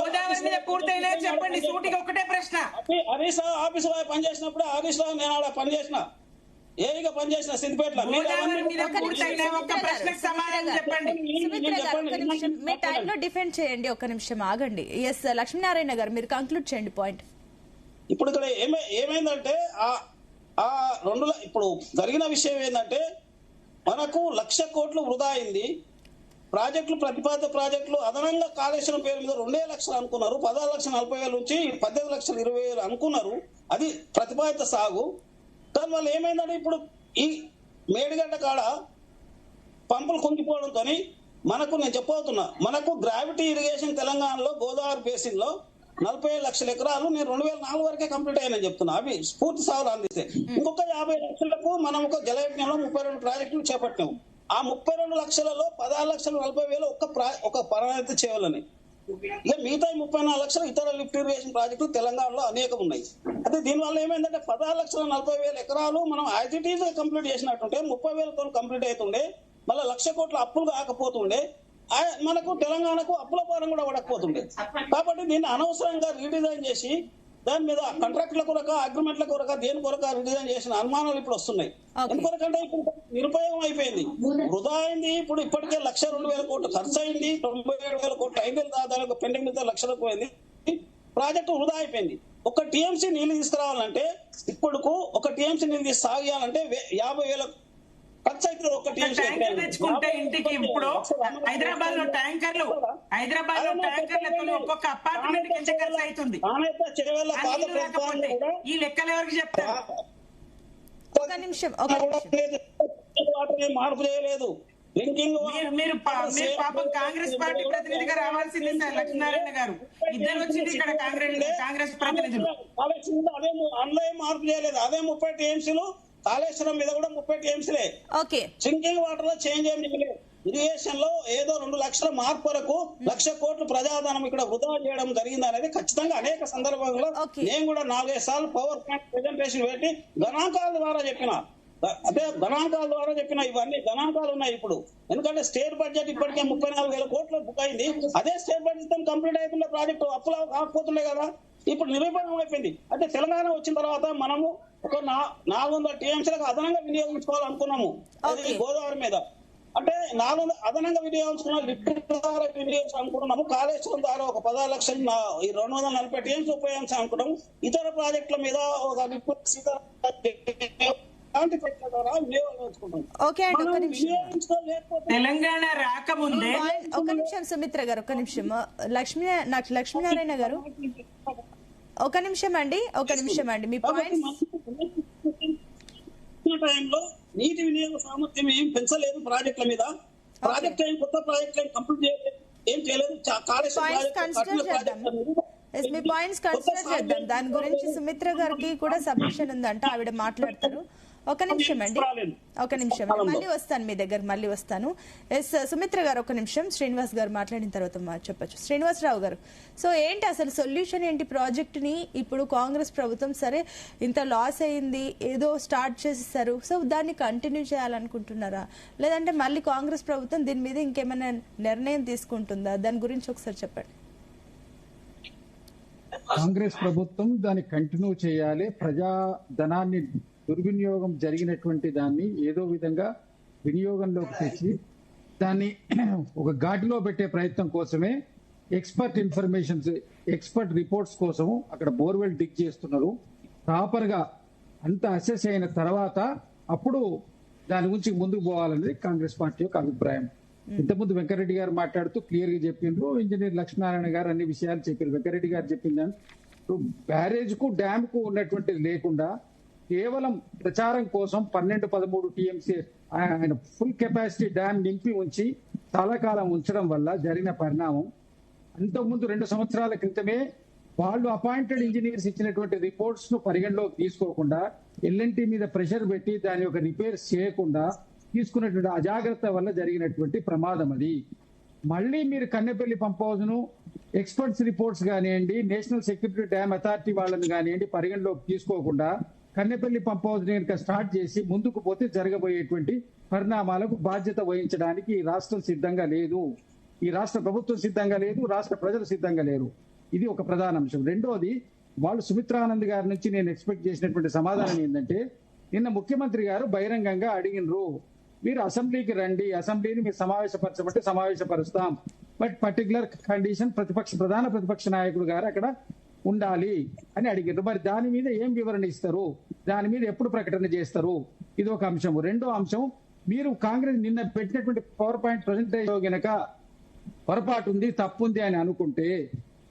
రావు ఆఫీస్ పనిచేసినప్పుడు హరీష్ రావు నేను ఆడ పనిచేసిన, ఏవిగా పనిచేసిన సిద్దిపేటలో. మీ టైంలో డిఫెండ్ చేయండి, ఒక నిమిషం ఆగండి. ఎస్ లక్ష్మీనారాయణ గారు, మీరు కంక్లూడ్ చేయండి పాయింట్. ఇప్పుడు ఇక్కడ ఏమైందంటే ఇప్పుడు జరిగిన విషయం ఏంటంటే మనకు 1,00,000 కోట్లు వృధా అయింది. ప్రాజెక్టులు, ప్రతిపాదిత ప్రాజెక్టులు అదనంగా కాళేశ్వరం పేరు మీద 2 లక్షలు అనుకున్నారు. 16,40,000 నుంచి 18,20,000 అనుకున్నారు. అది ప్రతిపాదిత సాగు. దాని వల్ల ఏమైందంటే ఇప్పుడు ఈ మేడిగడ్డ కాడ పంపులు కుంగిపోవడంతో మనకు, నేను చెప్పబోతున్నా, మనకు గ్రావిటీ ఇరిగేషన్ తెలంగాణలో గోదావరి బేసిన్ లో 40 లక్షల ఎకరాలు నేను 2004 వరకే కంప్లీట్ అయ్యానని చెప్తున్నా. అవి పూర్తి సాగులు అందిస్తే ఇంకొక 50 లక్షలకు మనం ఒక జలయజ్ఞంలో 32 ప్రాజెక్టులు చేపట్టాము. ఆ 32 లక్షలలో 16,40,000 ఒక ప్రణాళిక చేయాలని, ఇక మిగతా 34 లక్షలు ఇతర లిఫ్ట్ ఇరిగేషన్ ప్రాజెక్టులు తెలంగాణలో అనేకం ఉన్నాయి. అయితే దీనివల్ల ఏమైందంటే 16,40,000 ఎకరాలు మనం యాజిటీస్ కంప్లీట్ చేసినట్టుంటే 30,000 కంప్లీట్ అవుతుండే, మళ్ళీ 1,00,000 కోట్ల అప్పులు కాకపోతుండే, మనకు తెలంగాణకు అప్పుల భారం కూడా పడకపోతుండే. కాబట్టి దీన్ని అనవసరంగా రీడిజైన్ చేసి దాని మీద కాంట్రాక్టుల కొరక, అగ్రిమెంట్ల కొరక, దేని కొరక రీడిజైన్ చేసిన అనుమానాలు ఇప్పుడు వస్తున్నాయి. ఎందుకొరకంటే ఇప్పుడు నిరుపయోగం అయిపోయింది, వృధా అయింది. ఇప్పుడు ఇప్పటికే 1,02,000 కోట్లు ఖర్చు అయింది, 97,000 కోట్లు 5,000 దాదాపు పెండింగ్ మీద 1,00,000 పోయింది. ప్రాజెక్టు వృధా అయిపోయింది. ఒక టీఎంసీ నీళ్లు తీసుకురావాలంటే ఇప్పుడుకు ఒక టీఎంసీ నీళ్లు తీసి సాగియాలంటే 50,000 ఖర్చు అవుతుంది. ఒక ట్యాంకర్ తెచ్చుకుంటే ఇంటికి ఇప్పుడు హైదరాబాద్ లో ట్యాంకర్లు ఒక్కొక్క అపార్ట్మెంట్ ఎంత ఖర్చు అవుతుంది? ఈ లెక్కలు ఎవరికి చెప్తారు? మార్పు చేయలేదు. మీరు పాపం కాంగ్రెస్ పార్టీ ప్రతినిధిగా రావాల్సింది సార్ లక్ష్మీనారాయణ గారు. ఇద్దరు వచ్చింది ఇక్కడ కాంగ్రెస్ ప్రతినిధులు. అందులో మార్పు చేయలేదు. అదే 30 టీఎంసీలు కాళేశ్వరం మీద కూడా 30 టీఎంసీలే. డ్రింకింగ్ వాటర్ లో చేంజ్ ఏం లేదు. ఇరిగేషన్ లో ఏదో 2 లక్షల మార్పు వరకు 1,00,000 కోట్లు ప్రజాధనం ఇక్కడ వృధా చేయడం జరిగింది అనేది ఖచ్చితంగా అనేక సందర్భంలో నేను కూడా 4-5 సార్లు పవర్ పాయింట్ ప్రెజెంటేషన్ పెట్టి గణాంకాల ద్వారా చెప్పిన. ఇవన్నీ గణాంకాలు ఉన్నాయి ఇప్పుడు. ఎందుకంటే స్టేట్ బడ్జెట్ ఇప్పటికే 34,000 కోట్లు బుక్ అయింది. అదే స్టేట్ బడ్జెట్ కంప్లీట్ అవుతున్న ప్రాజెక్టు అప్పులు కాకపోతుండే కదా. ఇప్పుడు నిరూపణం అయిపోయింది. అంటే తెలంగాణ వచ్చిన తర్వాత మనము ఒక 400 టీఎంసీలకు అదనంగా వినియోగించుకోవాలనుకున్నాము గోదావరి మీద. అంటే 400 అదనంగా వినియోగించుకున్నాం, లిఫ్ట్ ద్వారా వినియోగించాలనుకుంటున్నాము. కాళేశ్వరం ద్వారా ఒక 16 లక్షలు 240 టీఎంసీ ఉపయోగించాలనుకుంటాము. ఇతర ప్రాజెక్టుల మీద ఒక తెలంగాణ రాకముందే ఒక నిమిషం సుమిత్ర గారు, ఒక నిమిషం లక్ష్మీనారాయణ గారు, ఒక నిమిషం అండి మీ పాయింట్స్. టైంలో నీటి వినియోగ సామర్థ్యం ఏం పెంచలేదు ప్రాజెక్టుల మీద. ప్రాజెక్ట్ ఏం కొత్త ప్రాజెక్ట్ ఏం కంప్లీట్ చేయలేదు, ఏం చేయలేదు. మీ పాయింట్స్ కన్సిడర్ చేద్దాం. దాని గురించి సుమిత్ర గారికి కూడా సబ్మిషన్ ఉందంట, ఆవిడ మాట్లాడతారు. ఒక నిమిషం అండి, మళ్ళీ వస్తాను మీ దగ్గర, మళ్ళీ వస్తాను. ఎస్ సుమిత్ర గారు ఒక నిమిషం, శ్రీనివాస్ గారు మాట్లాడిన తర్వాత చెప్పచ్చు. శ్రీనివాసరావు గారు, సో ఏంటి అసలు సొల్యూషన్ ఏంటి ప్రాజెక్ట్ ని? ఇప్పుడు కాంగ్రెస్ ప్రభుత్వం సరే ఇంత లాస్ అయింది, ఏదో స్టార్ట్ చేసేసారు, సో దాన్ని కంటిన్యూ చేయాలనుకుంటున్నారా, లేదంటే మళ్ళీ కాంగ్రెస్ ప్రభుత్వం దీని మీద ఇంకేమైనా నిర్ణయం తీసుకుంటుందా? దాని గురించి ఒకసారి చెప్పండి. కాంగ్రెస్ ప్రభుత్వం దాన్ని కంటిన్యూ చేయాలి. ప్రజా ధనాన్ని దుర్వినియోగం జరిగినటువంటి దాన్ని ఏదో విధంగా వినియోగంలోకి తెచ్చి దాన్ని ఒక ఘాటిలో పెట్టే ప్రయత్నం కోసమే ఎక్స్పర్ట్ ఇన్ఫర్మేషన్స్, ఎక్స్పర్ట్ రిపోర్ట్స్ కోసం అక్కడ బోర్వెల్ డిగ్ చేస్తున్నారు. ప్రాపర్ గా అంత అసెస్ అయిన తర్వాత అప్పుడు దాని గురించి ముందుకు పోవాలనేది కాంగ్రెస్ పార్టీ యొక్క అభిప్రాయం. ఇంతకుముందు వెంకరెడ్డి గారు మాట్లాడుతూ క్లియర్ గా చెప్పిండ్రు, ఇంజనీర్ లక్ష్మీనారాయణ గారు అన్ని విషయాలు చెప్పారు. వెంకరెడ్డి గారు చెప్పింది బ్యారేజ్ కు డ్యామ్ కు ఉన్నటువంటిది లేకుండా కేవలం ప్రచారం కోసం 12-13 టీఎంసీ ఆయన ఫుల్ కెపాసిటీ డ్యామ్ నింపి ఉంచి చాలా కాలం ఉంచడం వల్ల జరిగిన పరిణామం. అంతకుముందు 2 సంవత్సరాల క్రితమే వాళ్ళు అపాయింటెడ్ ఇంజనీర్స్ ఇచ్చినటువంటి రిపోర్ట్స్ ను పరిగణలోకి తీసుకోకుండా ఎల్ఎన్టీ మీద ప్రెషర్ పెట్టి దాని యొక్క రిపేర్స్ చేయకుండా తీసుకున్నటువంటి అజాగ్రత్త వల్ల జరిగినటువంటి ప్రమాదం అది. మళ్ళీ మీరు కన్నెపల్లి పంప్ హౌస్ ను ఎక్స్పర్ట్స్ రిపోర్ట్స్ కానివ్వండి, నేషనల్ సెక్యూరిటీ డ్యామ్ అథారిటీ వాళ్ళని కానివ్వండి పరిగణలోకి తీసుకోకుండా కన్నెపల్లి పంప్ హౌస్ కనుక స్టార్ట్ చేసి ముందుకు పోతే జరగబోయేటువంటి పరిణామాలకు బాధ్యత వహించడానికి ఈ రాష్ట్రం సిద్ధంగా లేదు, ఈ రాష్ట్ర ప్రభుత్వం సిద్ధంగా లేదు, రాష్ట్ర ప్రజలు సిద్ధంగా లేరు. ఇది ఒక ప్రధాన అంశం. రెండోది, వాళ్ళు సుమిత్రానంద్ గారి నుంచి నేను ఎక్స్పెక్ట్ చేసినటువంటి సమాధానం ఏంటంటే, నిన్న ముఖ్యమంత్రి గారు బహిరంగంగా అడిగినరు, మీరు అసెంబ్లీకి రండి, అసెంబ్లీని మీరు సమావేశపరచమంటే సమావేశపరుస్తాం, బట్ పర్టికులర్ కండిషన్ ప్రధాన ప్రతిపక్ష నాయకుడు గారు అక్కడ ఉండాలి అని అడిగారు. మరి దాని మీద ఏం వివరణ ఇస్తారు, దాని మీద ఎప్పుడు ప్రకటన చేస్తారు, ఇది ఒక అంశం. రెండో అంశం, మీరు కాంగ్రెస్ నిన్న పెట్టినటువంటి పవర్ పాయింట్ ప్రజెంటేషన్ గనక పొరపాటు ఉంది, తప్పు ఉంది అని అనుకుంటే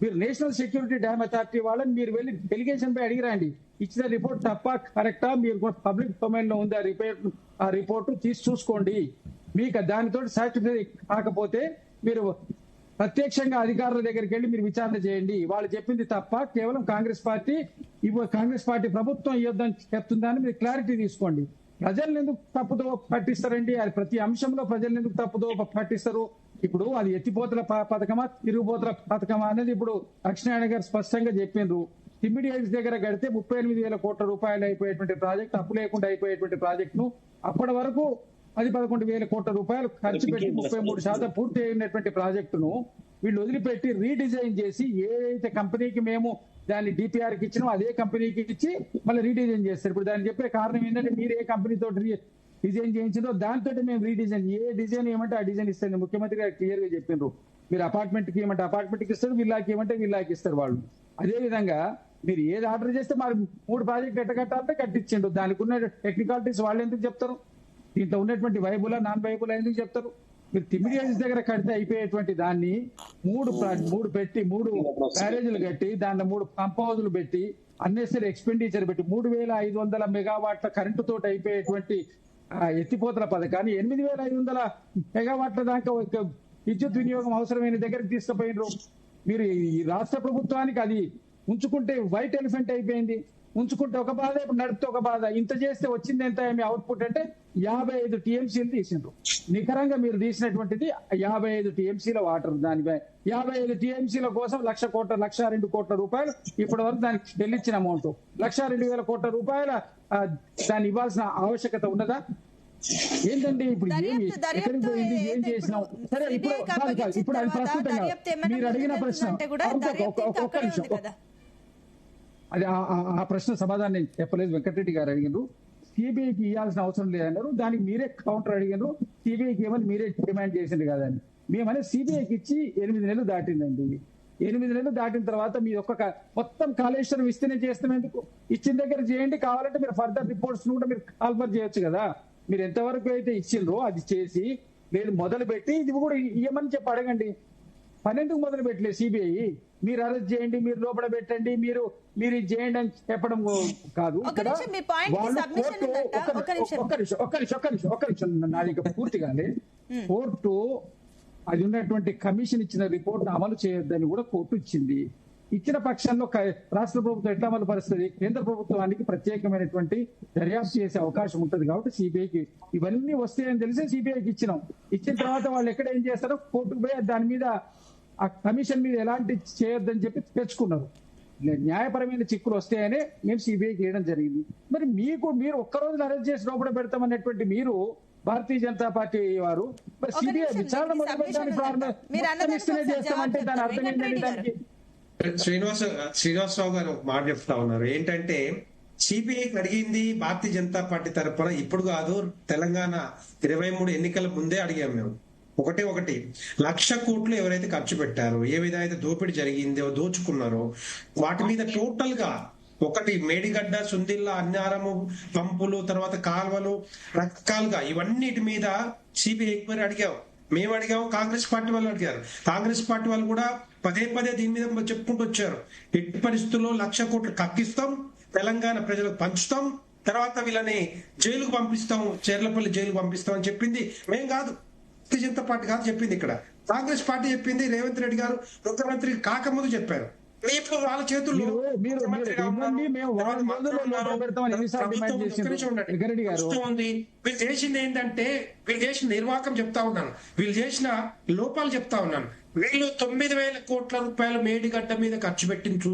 మీరు నేషనల్ సెక్యూరిటీ డ్యామ్ అథారిటీ వాళ్ళని మీరు వెళ్ళి డెలిగేషన్ పై అడిగిరండి, ఇచ్చిన రిపోర్ట్ తప్ప కరెక్టా, మీరు పబ్లిక్ డొమైన్ లో ఉంది ఆ రిపోర్ట్ తీసి చూసుకోండి. మీకు దానితో సాటిస్ఫై కాకపోతే మీరు ప్రత్యక్షంగా అధికారుల దగ్గరికి వెళ్ళి మీరు విచారణ చేయండి. వాళ్ళు చెప్పింది తప్ప కేవలం కాంగ్రెస్ పార్టీ ప్రభుత్వం ఇవ్వద్దని చెప్తుందని మీరు క్లారిటీ తీసుకోండి. ప్రజలను ఎందుకు తప్పుదో పట్టిస్తారండి? అది ప్రతి అంశంలో ప్రజలను ఎందుకు తప్పుదో పట్టిస్తారు? ఇప్పుడు అది ఎత్తిపోతల పథకమా తిరుగుపోతల పథకమా అనేది ఇప్పుడు లక్ష్మీనారాయణ గారు స్పష్టంగా చెప్పిండ్రు. ఇమ్మీడియట్స్ దగ్గర గడితే 38,000 కోట్ల రూపాయలు అయిపోయేటువంటి ప్రాజెక్ట్, అప్పు లేకుండా అయిపోయేటువంటి ప్రాజెక్ట్ ను అప్పటి వరకు 10-11,000 కోట్ల రూపాయలు ఖర్చు పెట్టి 33% పూర్తి అయినటువంటి ప్రాజెక్టును వీళ్ళు వదిలిపెట్టి రీడిజైన్ చేసి ఏదైతే కంపెనీకి మేము దాన్ని డిపిఆర్ కి ఇచ్చినామో అదే కంపెనీకి ఇచ్చి మళ్ళీ రీడిజైన్ చేస్తారు. ఇప్పుడు దాన్ని చెప్పే కారణం ఏంటంటే, మీరు ఏ కంపెనీతో డిజైన్ చేయించిందో దాంతో మేము రీడిజైన్, ఏ డిజైన్ ఏమంటే ఆ డిజైన్ ఇస్తారు. ముఖ్యమంత్రి గారు క్లియర్ గా చెప్పిండ్రు, మీరు అపార్ట్మెంట్ కి ఏమంటే అపార్ట్మెంట్ కి ఇస్తారు, విల్లాకి ఏమంటే విల్లాకి ఇస్తారు వాళ్ళు. అదే విధంగా మీరు ఏది ఆర్డర్ చేస్తే మరి 3 ప్రాజెక్ట్ ఎట్టగట్టాలంటే కట్టించిండు. దానికి ఉన్న టెక్నికాలిటీస్ వాళ్ళు ఎందుకు చెప్తారు? దీంట్లో ఉన్నటువంటి వైబులా నాన్ వైబులా ఎందుకు చెప్తారు? మీరు తిమ్మిడియన్స్ దగ్గర కడితే అయిపోయేటువంటి దాన్ని 3 పెట్టి 3 బ్యారేజీలు కట్టి దాంట్లో 3 పంప్ హౌజులు పెట్టి అన్నెసరీ ఎక్స్పెండిచర్ పెట్టి 3,500 మెగావాట్ల కరెంటు తోటి అయిపోయేటువంటి ఎత్తిపోతల పథకాన్ని 8,500 మెగావాట్ల దాకా విద్యుత్ వినియోగం అవసరమైన దగ్గరికి తీసుకుపోయినరు. మీరు ఈ రాష్ట్ర ప్రభుత్వానికి అది ఉంచుకుంటే వైట్ ఎలిఫెంట్ అయిపోయింది. ఉంచుకుంటే ఒక బాధ, ఇప్పుడు నడిపితే ఒక బాధ. ఇంత చేస్తే వచ్చింది ఎంత మీ అవుట్పుట్ అంటే 55 టీఎంసీలు తీసిండ్రు. నికరంగా మీరు తీసినటువంటిది 55 టీఎంసీల వాటర్. దానిపై 55 టీఎంసీల కోసం 1,02 కోట్ల రూపాయలు ఇప్పటి వరకు దానికి చెల్లించిన అమౌంట్ 1,02,000 కోట్ల రూపాయల దాన్ని ఇవ్వాల్సిన ఆవశ్యకత ఉన్నదా? ఏంటండి ఇప్పుడు ఎక్కడికి పోయింది, ఏం చేసినాం? సరే, ఇప్పుడు అది ప్రస్తుతంగా మీరు అడిగిన ప్రశ్న, ఒక్క నిమిషం, అది ఆ ప్రశ్న సమాధానం నేను చెప్పలేదు. వెంకటరెడ్డి గారు అడిగినారు, సిబిఐకి ఇవ్వాల్సిన అవసరం లేదన్నారు. దానికి మీరే కౌంటర్ అడిగినారు, సిబిఐకి ఏమని మీరే డిమాండ్ చేసింది కదండి. మేమనే సిబిఐకి ఇచ్చి 8 నెలలు దాటిందండి. 8 నెలలు దాటిన తర్వాత మీ ఒక్క మొత్తం కాళేశ్వరం ఇస్తేనే చేస్తాం ఎందుకు? ఇచ్చిన దగ్గర చేయండి, కావాలంటే మీరు ఫర్దర్ రిపోర్ట్స్ కూడా మీరు కాల్ఫర్ చేయొచ్చు కదా. మీరు ఎంతవరకు అయితే ఇచ్చిండ్రో అది చేసి మీరు మొదలు పెట్టి ఇది కూడా ఇవ్వమని చెప్పి అడగండి. పని ఎందుకు మొదలు పెట్టలేదు సిబిఐ? మీరు అరెస్ట్ చేయండి, మీరు లోపల పెట్టండి, మీరు ఇది చేయండి అని చెప్పడం కాదు. ఇక్కడ ఒక్క నిమిషం నాది పూర్తిగానే కోర్టు అది ఉన్నటువంటి కమిషన్ ఇచ్చిన రిపోర్ట్ అమలు చేయొద్దని కూడా కోర్టు ఇచ్చింది. ఇచ్చిన పక్షంలో రాష్ట్ర ప్రభుత్వం ఎట్లా అమలు పరుస్తుంది? కేంద్ర ప్రభుత్వానికి ప్రత్యేకమైనటువంటి దర్యాప్తు చేసే అవకాశం ఉంటుంది. కాబట్టి సిబిఐకి ఇవన్నీ వస్తాయని తెలిసే సిబిఐకి ఇచ్చినాం. ఇచ్చిన తర్వాత వాళ్ళు ఎక్కడ ఏం చేస్తారో కోర్టుకు పోయి దాని మీద ఆ కమిషన్ మీద ఎలాంటి చేయొద్దని చెప్పి తెచ్చుకున్నారు. న్యాయపరమైన చిక్కులు వస్తాయని మేము సిబిఐకి వేయడం జరిగింది. మరి మీరు ఒక్కరోజు అరెస్ట్ చేసి లోపల పెడతామన్నటువంటి మీరు భారతీయ జనతా పార్టీ వారు మరి సిబిఐ విచారణ మొదలుపెట్టడానికి చేస్తామంటే దాని అర్థం ఏంటంటే దానికి శ్రీనివాసరావు గారు ఒక మాట చెప్తా ఉన్నారు. ఏంటంటే సిబిఐకి అడిగింది భారతీయ జనతా పార్టీ తరఫున ఇప్పుడు కాదు, తెలంగాణ 23 ఎన్నికల ముందే అడిగాం మేము. ఒకటి 1,00,000 కోట్లు ఎవరైతే ఖర్చు పెట్టారో, ఏ విధంగా దోపిడీ జరిగిందో, దోచుకున్నారో వాటి మీద టోటల్ గా ఒకటి మేడిగడ్డ, సుందిల్ల, అన్నారము, పంపులు, తర్వాత కాల్వలు, రకరకాలుగా ఇవన్నిటి మీద సిబిఐ ఎంక్వైరీ అడిగాం. మేము అడిగాము, కాంగ్రెస్ పార్టీ వాళ్ళు అడిగారు. కాంగ్రెస్ పార్టీ వాళ్ళు కూడా పదే దీని మీద చెప్పుకుంటూ వచ్చారు. ఎట్టి పరిస్థితుల్లో 1,00,000 కోట్లు కక్కిస్తాం, తెలంగాణ ప్రజలకు పంచుతాం, తర్వాత వీళ్ళని జైలుకు పంపిస్తాం, చెర్లపల్లి జైలుకు పంపిస్తాం అని చెప్పింది మేం కాదు, భారతీయ జనతా పార్టీ కాదు చెప్పింది. ఇక్కడ కాంగ్రెస్ పార్టీ చెప్పింది. రేవంత్ రెడ్డి గారు ముఖ్యమంత్రి కాకముందు చెప్పారు. ఇప్పుడు వాళ్ళ చేతుల్లో ఉంది. వీళ్ళు చేసింది ఏంటంటే, వీళ్ళు చేసిన నిర్వాహకం చెప్తా ఉన్నాను, వీళ్ళు చేసిన లోపాలు చెప్తా ఉన్నాను. వీళ్ళు 9,000 కోట్ల రూపాయలు మేడిగడ్డ మీద ఖర్చు పెట్టించు,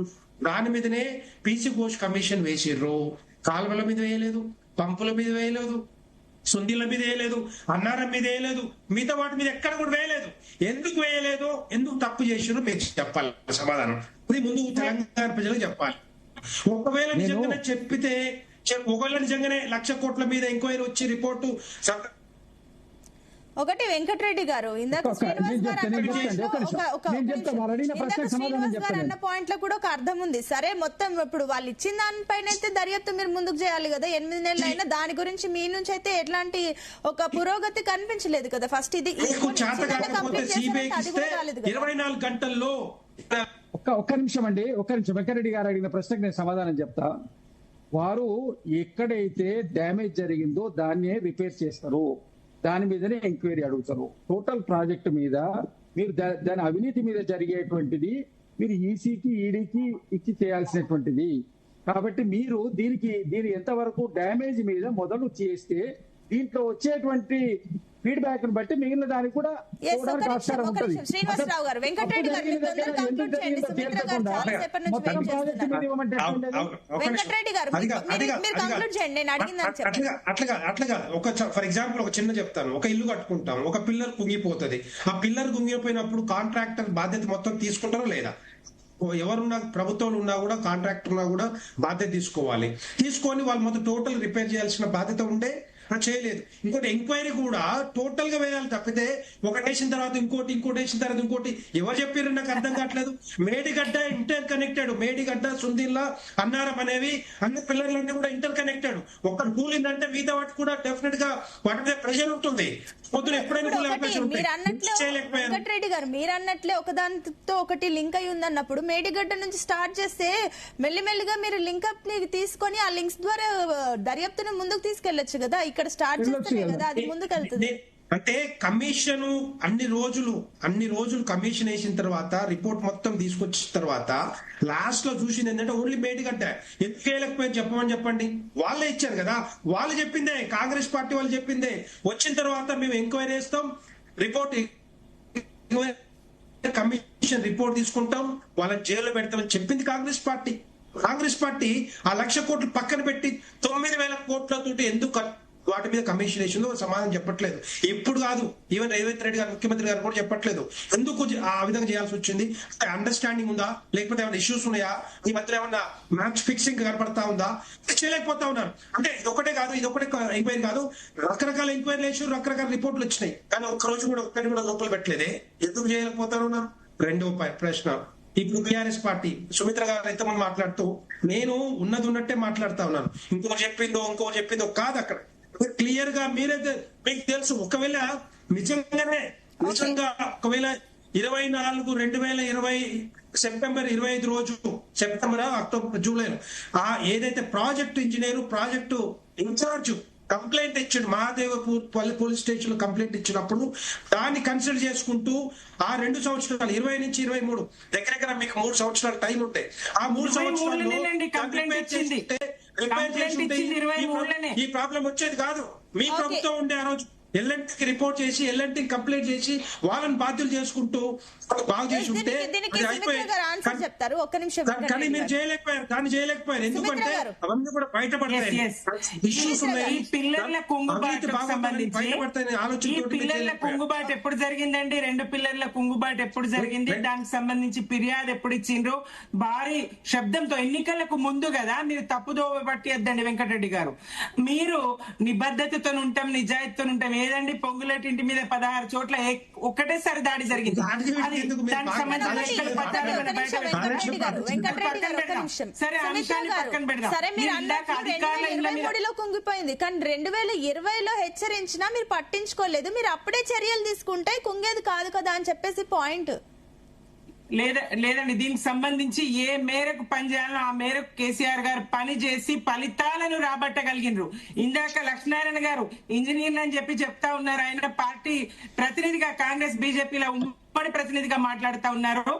దాని మీదనే పీసీ ఘోష్ కమిషన్ వేసిర్రు. కాలువల మీద వేయలేదు, పంపుల మీద వేయలేదు, సుందిల మీద వేయలేదు, అన్నారం మీద వేయలేదు, మిగతా వాటి మీద ఎక్కడ కూడా వేయలేదు. ఎందుకు వేయలేదు, ఎందుకు తప్పు చేసిర్రు మీకు చెప్పాలి సమాధానం. ఇది ముందు తెలంగాణ ప్రజలకు చెప్పాలి. ఒకవేళ నిజంగానే చెప్పితే, ఒకవేళ నిజంగానే 1,00,000 కోట్ల మీద ఎంక్వైరీ వచ్చి రిపోర్టు ఒకటి వెంకటరెడ్డి గారు ఇందాక శ్రీనివాస్ గారు అన్న పాయింట్ లో కూడా ఒక అర్థం ఉంది. సరే, మొత్తం ఇప్పుడు వాళ్ళు ఇచ్చిన దానిపైన అయితే దర్యాప్తు మీరు ముందుకు చేయాలి కదా. 8 నెలలు అయినా దాని గురించి మీ నుంచి అయితే ఎట్లాంటి ఒక పురోగతి కనిపించలేదు కదా. ఫస్ట్ ఇది 24 గంటల్లో ఒక్క నిమిషం అండి, ఒక్క నిమిషం. వెంకటరెడ్డి గారు అడిగిన ప్రశ్నకు నేను సమాధానం చెప్తా. వారు ఎక్కడైతే డ్యామేజ్ జరిగిందో దాన్నే రిపేర్ చేస్తారు, దాని మీదనే ఎంక్వైరీ అడుగుతారు. టోటల్ ప్రాజెక్టు మీద మీరు దాని అవినీతి మీద జరిగేటువంటిది మీరు ఈసీకి, ఈడీకి ఇచ్చి చేయాల్సినటువంటిది. కాబట్టి మీరు దీని ఎంతవరకు డ్యామేజ్ మీద మొదలు చేస్తే దీంట్లో వచ్చేటువంటి ఫీడ్బ్యాక్ ని బట్టి మిగిలిన దానికి కూడా ఆస్కారం ఉంటుంది. శ్రీనివాసరావు గారు, వెంకటరెడ్డి గారు అట్లా ఫర్ ఎగ్జాంపుల్ ఒక చిన్న చెప్తాను. ఒక ఇల్లు కట్టుకుంటాం, ఒక పిల్లర్ కుంగిపోతుంది. ఆ పిల్లర్ కుంగిపోయినప్పుడు కాంట్రాక్టర్ బాధ్యత మొత్తం తీసుకుంటారా లేదా? ఎవరున్నా, ప్రభుత్వం ఉన్నా కూడా, కాంట్రాక్టర్ ఉన్నా కూడా బాధ్యత తీసుకోవాలి. తీసుకొని వాళ్ళు మొత్తం టోటల్ రిపేర్ చేయాల్సిన బాధ్యత ఉండే చేయలేదు. ఇంకోటి ఎంక్వైరీ కూడా టోటల్ గా వేయాలి తప్పితే ఒకటి వేసిన తర్వాత ఇంకోటి వేసిన తర్వాత ఇంకోటి ఎవరు చెప్పారు నాకు అర్థం కావట్లేదు. మేడిగడ్డ ఇంటర్ కనెక్టెడ్, మేడిగడ్డ, సుందిల్ల, అన్నారం అనేవి అన్ని పిల్లర్లన్నీ కూడా ఇంటర్ కనెక్టెడ్. ఒక్కటి కూలిందంటే మిగతా వాటి కూడా డెఫినెట్ గా వాటి మీద ప్రెషర్ ఉంటుంది. పొద్దున ఎప్పుడైనా వెంకటరెడ్డి గారు మీరు అన్నట్లే ఒకదానితో ఒకటి లింక్ అయి ఉందన్నప్పుడు మేడిగడ్డ నుంచి స్టార్ట్ చేస్తే మెల్లిమెల్లిగా మీరు లింక్అప్ ని తీసుకొని ఆ లింక్స్ ద్వారా దర్యాప్తును ముందుకు తీసుకెళ్లొచ్చు కదా. ఇక్కడ స్టార్ట్ చేస్తే కదా అది ముందుకు వెళ్తుంది. అంటే కమిషన్ అన్ని రోజులు కమిషన్ వేసిన తర్వాత రిపోర్ట్ మొత్తం తీసుకొచ్చిన తర్వాత లాస్ట్ లో చూసింది ఏంటంటే ఓన్లీ మేడిగడ్డ. ఎందుకు వేయలేకపోయింది చెప్పండి. వాళ్ళే ఇచ్చారు కదా, వాళ్ళు చెప్పిందే, కాంగ్రెస్ పార్టీ వాళ్ళు చెప్పిందే. వచ్చిన తర్వాత మేము ఎంక్వైరీ చేస్తాం, రిపోర్ట్ కమిషన్ రిపోర్ట్ తీసుకుంటాం, వాళ్ళని జైల్లో పెడతామని చెప్పింది కాంగ్రెస్ పార్టీ. ఆ 1,00,000 కోట్లు పక్కన పెట్టి 9,000 కోట్లతోటి ఎందుకు వాటి మీద కమిషన్ వేసిందో సమాధానం చెప్పట్లేదు. ఇప్పుడు కాదు, ఈవెన్ రేవంత్ రెడ్డి గారు ముఖ్యమంత్రి గారు కూడా చెప్పట్లేదు. ఎందుకు ఆ విధంగా చేయాల్సి వచ్చింది? అండర్స్టాండింగ్ ఉందా, లేకపోతే ఏమైనా ఇష్యూస్ ఉన్నాయా, ఈ మధ్య ఏమన్నా మ్యాచ్ ఫిక్సింగ్ కనపడతా ఉందా? చేయలేకపోతా ఉన్నారు. అంటే ఇదొకటే ఎంక్వైరీ కాదు, రకరకాల ఎంక్వైరీలు వేసి రకరకాల రిపోర్ట్లు వచ్చినాయి, కానీ ఒక్కరోజు కూడా ఒక్కటి కూడా లోపల పెట్టలేదే. ఎందుకు చేయలేకపోతా ఉన్నారు? రెండో ప్రశ్న. ఇప్పుడు బీఆర్ఎస్ పార్టీ సుమిత్ర గారు అయితే మనం మాట్లాడుతూ, నేను ఉన్నది ఉన్నట్టే మాట్లాడుతా ఉన్నాను. ఇంకో చెప్పిందో కాదు. అక్కడ క్లియర్ గా మీరైతే మీకు తెలుసు. ఒకవేళ నిజంగా 24/2020 సెప్టెంబర్ 25 రోజు, సెప్టెంబర్, అక్టోబర్, జూలై ఏదైతే project engineer, project in-charge complaint ఇచ్చాడు, మహాదేవపూర్ పోలీస్ స్టేషన్ లో కంప్లైంట్ ఇచ్చినప్పుడు దాన్ని కన్సిడర్ చేసుకుంటూ ఆ 2 సంవత్సరాలు 20 నుంచి 23 దగ్గర మీకు 3 సంవత్సరాలు టైం ఉంటాయి. ఆ 3 సంవత్సరాలు ఈ ప్రాబ్లం వచ్చేది కాదు. మీ ప్రభుత్వం ఉండే ఆ రోజు ఎల్ఎన్టీకి రిపోర్ట్ చేసి, ఎల్ఎన్టీ కంప్లైంట్ చేసి వాళ్ళని బాధ్యులు చేసుకుంటూ బాగు చేసి ఉంటే కానీ మీరు చేయలేకపోయారు. ఎందుకంటే అవన్నీ కూడా బయటపడతాయి, ఇష్యూస్ ఉన్నాయి. పిల్లర్ల కుంగుబాటు ఎప్పుడు జరిగిందండి? 2 పిల్లర్ల కుంగుబాటు ఎప్పుడు జరిగింది? దానికి సంబంధించి ఫిర్యాదు ఎప్పుడు ఇచ్చిండ్రు? భారీ శబ్దంతో ఎన్నికలకు ముందు కదా. మీరు తప్పుదోవ పట్టియద్దండి వెంకటరెడ్డి గారు. మీరు నిబద్ధతతో ఉంటాం, నిజాయితీతో ఉంటాం, లేదండి, పొంగులేటి ఇంటి మీద 16 చోట్ల ఒక్కటేసారి దాడి జరిగింది. దానికి సంబంధించిన సరే అంశాన్ని పక్కన పెడదాం. కుంగిపోయింది కానీ 2020లో హెచ్చరించినా మీరు పట్టించుకోలేదు. మీరు అప్పుడే చర్యలు తీసుకుంటే కుంగేది కాదు కదా అని చెప్పేసి పాయింట్. లేదండి, దీనికి సంబంధించి ఏ మేరకు పనిచేయాలో ఆ మేరకు కేసీఆర్ గారు పని చేసి ఫలితాలను రాబట్టగలిగినరు. ఇందాక లక్ష్మీనారాయణ గారు ఇంజనీర్లు అని చెప్తా ఉన్నారు. ఆయన పార్టీ ప్రతినిధిగా కాంగ్రెస్ బీజేపీలో ఉమ్మడి ప్రతినిధిగా మాట్లాడుతూ ఉన్నారు.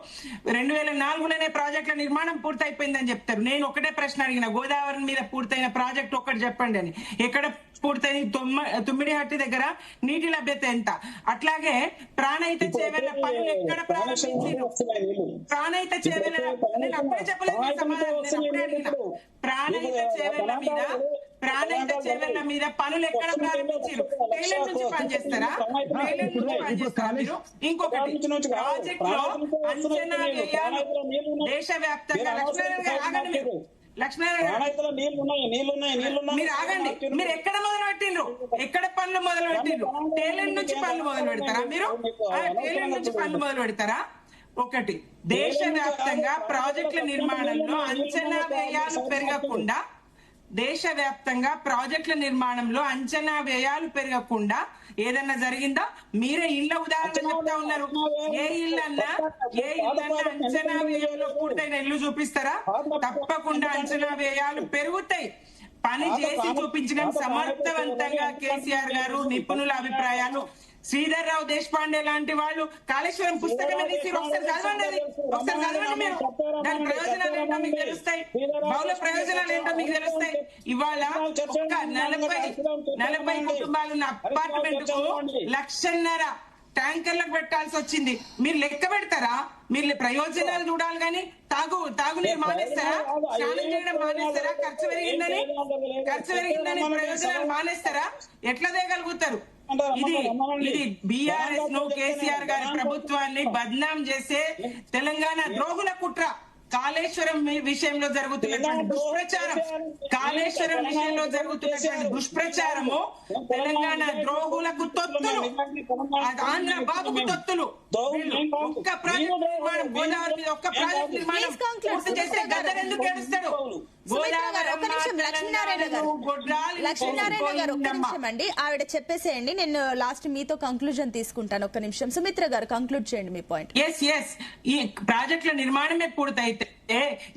2004లోనే ప్రాజెక్టుల నిర్మాణం పూర్తయిపోయిందని చెప్తారు. నేను ఒకటే ప్రశ్న అడిగిన, గోదావరి మీద పూర్తయిన ప్రాజెక్ట్ ఒక్కటి చెప్పండి అని. ఎక్కడ పూర్తయింది? తుమ్మిడిహట్టి దగ్గర నీటి లభ్యత ఎంత? అట్లాగే ప్రాణహిత చేవేళ్ల పనులు ఎక్కడ ప్రారంభించారు? ప్రాణహిత చేవేళ్ల నేను అప్పుడే చెప్పలేదు సమాధానం. నేను అప్పుడే అడిగిన ప్రాణహిత చేవేళ్ల మీద పనులు ఎక్కడ ప్రారంభించారు? టైలెండ్ నుంచి పనిచేస్తారా? టైలెండ్ నుంచి పనిచేస్తారా మీరు? ఇంకొకటి, ప్రాజెక్ట్ లో అంచనా వ్యయాలు దేశవ్యాప్తంగా లక్ష్మీనారాయణ మీరు ఆగండి. మీరు ఎక్కడ మొదలు పెట్టిండ్రు? ఎక్కడ పనులు మొదలు పెట్టిండ్రు? టైలెండ్ నుంచి పనులు మొదలు పెడతారా మీరు? టైలెండ్ నుంచి పనులు మొదలు పెడతారా? ఒకటి, దేశవ్యాప్తంగా ప్రాజెక్టుల నిర్మాణంలో అంచనా వ్యయాలు పెరగకుండా ఏదన్నా జరిగిందా? మీరే ఇళ్ల ఉదాహరణ చెప్తా ఉన్నారు. ఏ ఇల్లన్నా అంచనా వ్యయంలో పూర్తయిన ఇల్లు చూపిస్తారా? తప్పకుండా అంచనా వ్యయాలు పెరుగుతాయి. పని చేసి చూపించడం సమర్థవంతంగా కేసీఆర్ గారు, నిపుణుల అభిప్రాయాలు. శ్రీధర్ రావు దేశపాండే లాంటి వాళ్ళు కాళేశ్వరం పుస్తకం ఒకసారి చదవండి. మీరు దాని ప్రయోజనాలు ఏంటో మీకు తెలుస్తాయి, బహుళ ప్రయోజనాలు ఏంటో మీకు తెలుస్తాయి. ఇవాళ ఒక్క 40 కుటుంబాలు ఉన్న అపార్ట్మెంట్ కు 1.5 లక్షల ట్యాంకర్లకు పెట్టాల్సి వచ్చింది. మీరు లెక్క పెడతారా? మీరు ప్రయోజనాలు చూడాలి కానీ తాగునీరు మానేస్తారా? స్నానం చేయడం మానేస్తారా? ఖర్చు పెరిగిందని ప్రయోజనాలు మానేస్తారా? ఎట్లా తేగలుగుతారు? ఇది బీఆర్ఎస్ ను, కేసీఆర్ గారి ప్రభుత్వాన్ని బద్నాం చేసే తెలంగాణ ద్రోహుల కుట్ర. కాళేశ్వరం విషయంలో జరుగుతున్నటువంటి దుష్ప్రచారము తెలంగాణ ద్రోహులకు తొత్తులు, ఆంధ్ర బాబుకు తొత్తులు. ఒక్క ప్రాజెక్ట్ నిర్మాణం, గోదావరి మీద ఒక్క ప్రాజెక్ట్ నిర్మాణం పూర్తి చేస్తే గద్దర్ ఎందుకు ఏడుస్తాడు? లక్ష్మీనారాయణ గారు ఒక్క నిమిషం అండి, ఆవిడ చెప్పేసేయండి. నేను లాస్ట్ మీతో కంక్లూజన్ తీసుకుంటాను. ఒక్క నిమిషం. సుమిత్ర గారు కంక్లూడ్ చేయండి మీ పాయింట్. ఈ ప్రాజెక్టుల నిర్మాణమే పూర్తయితే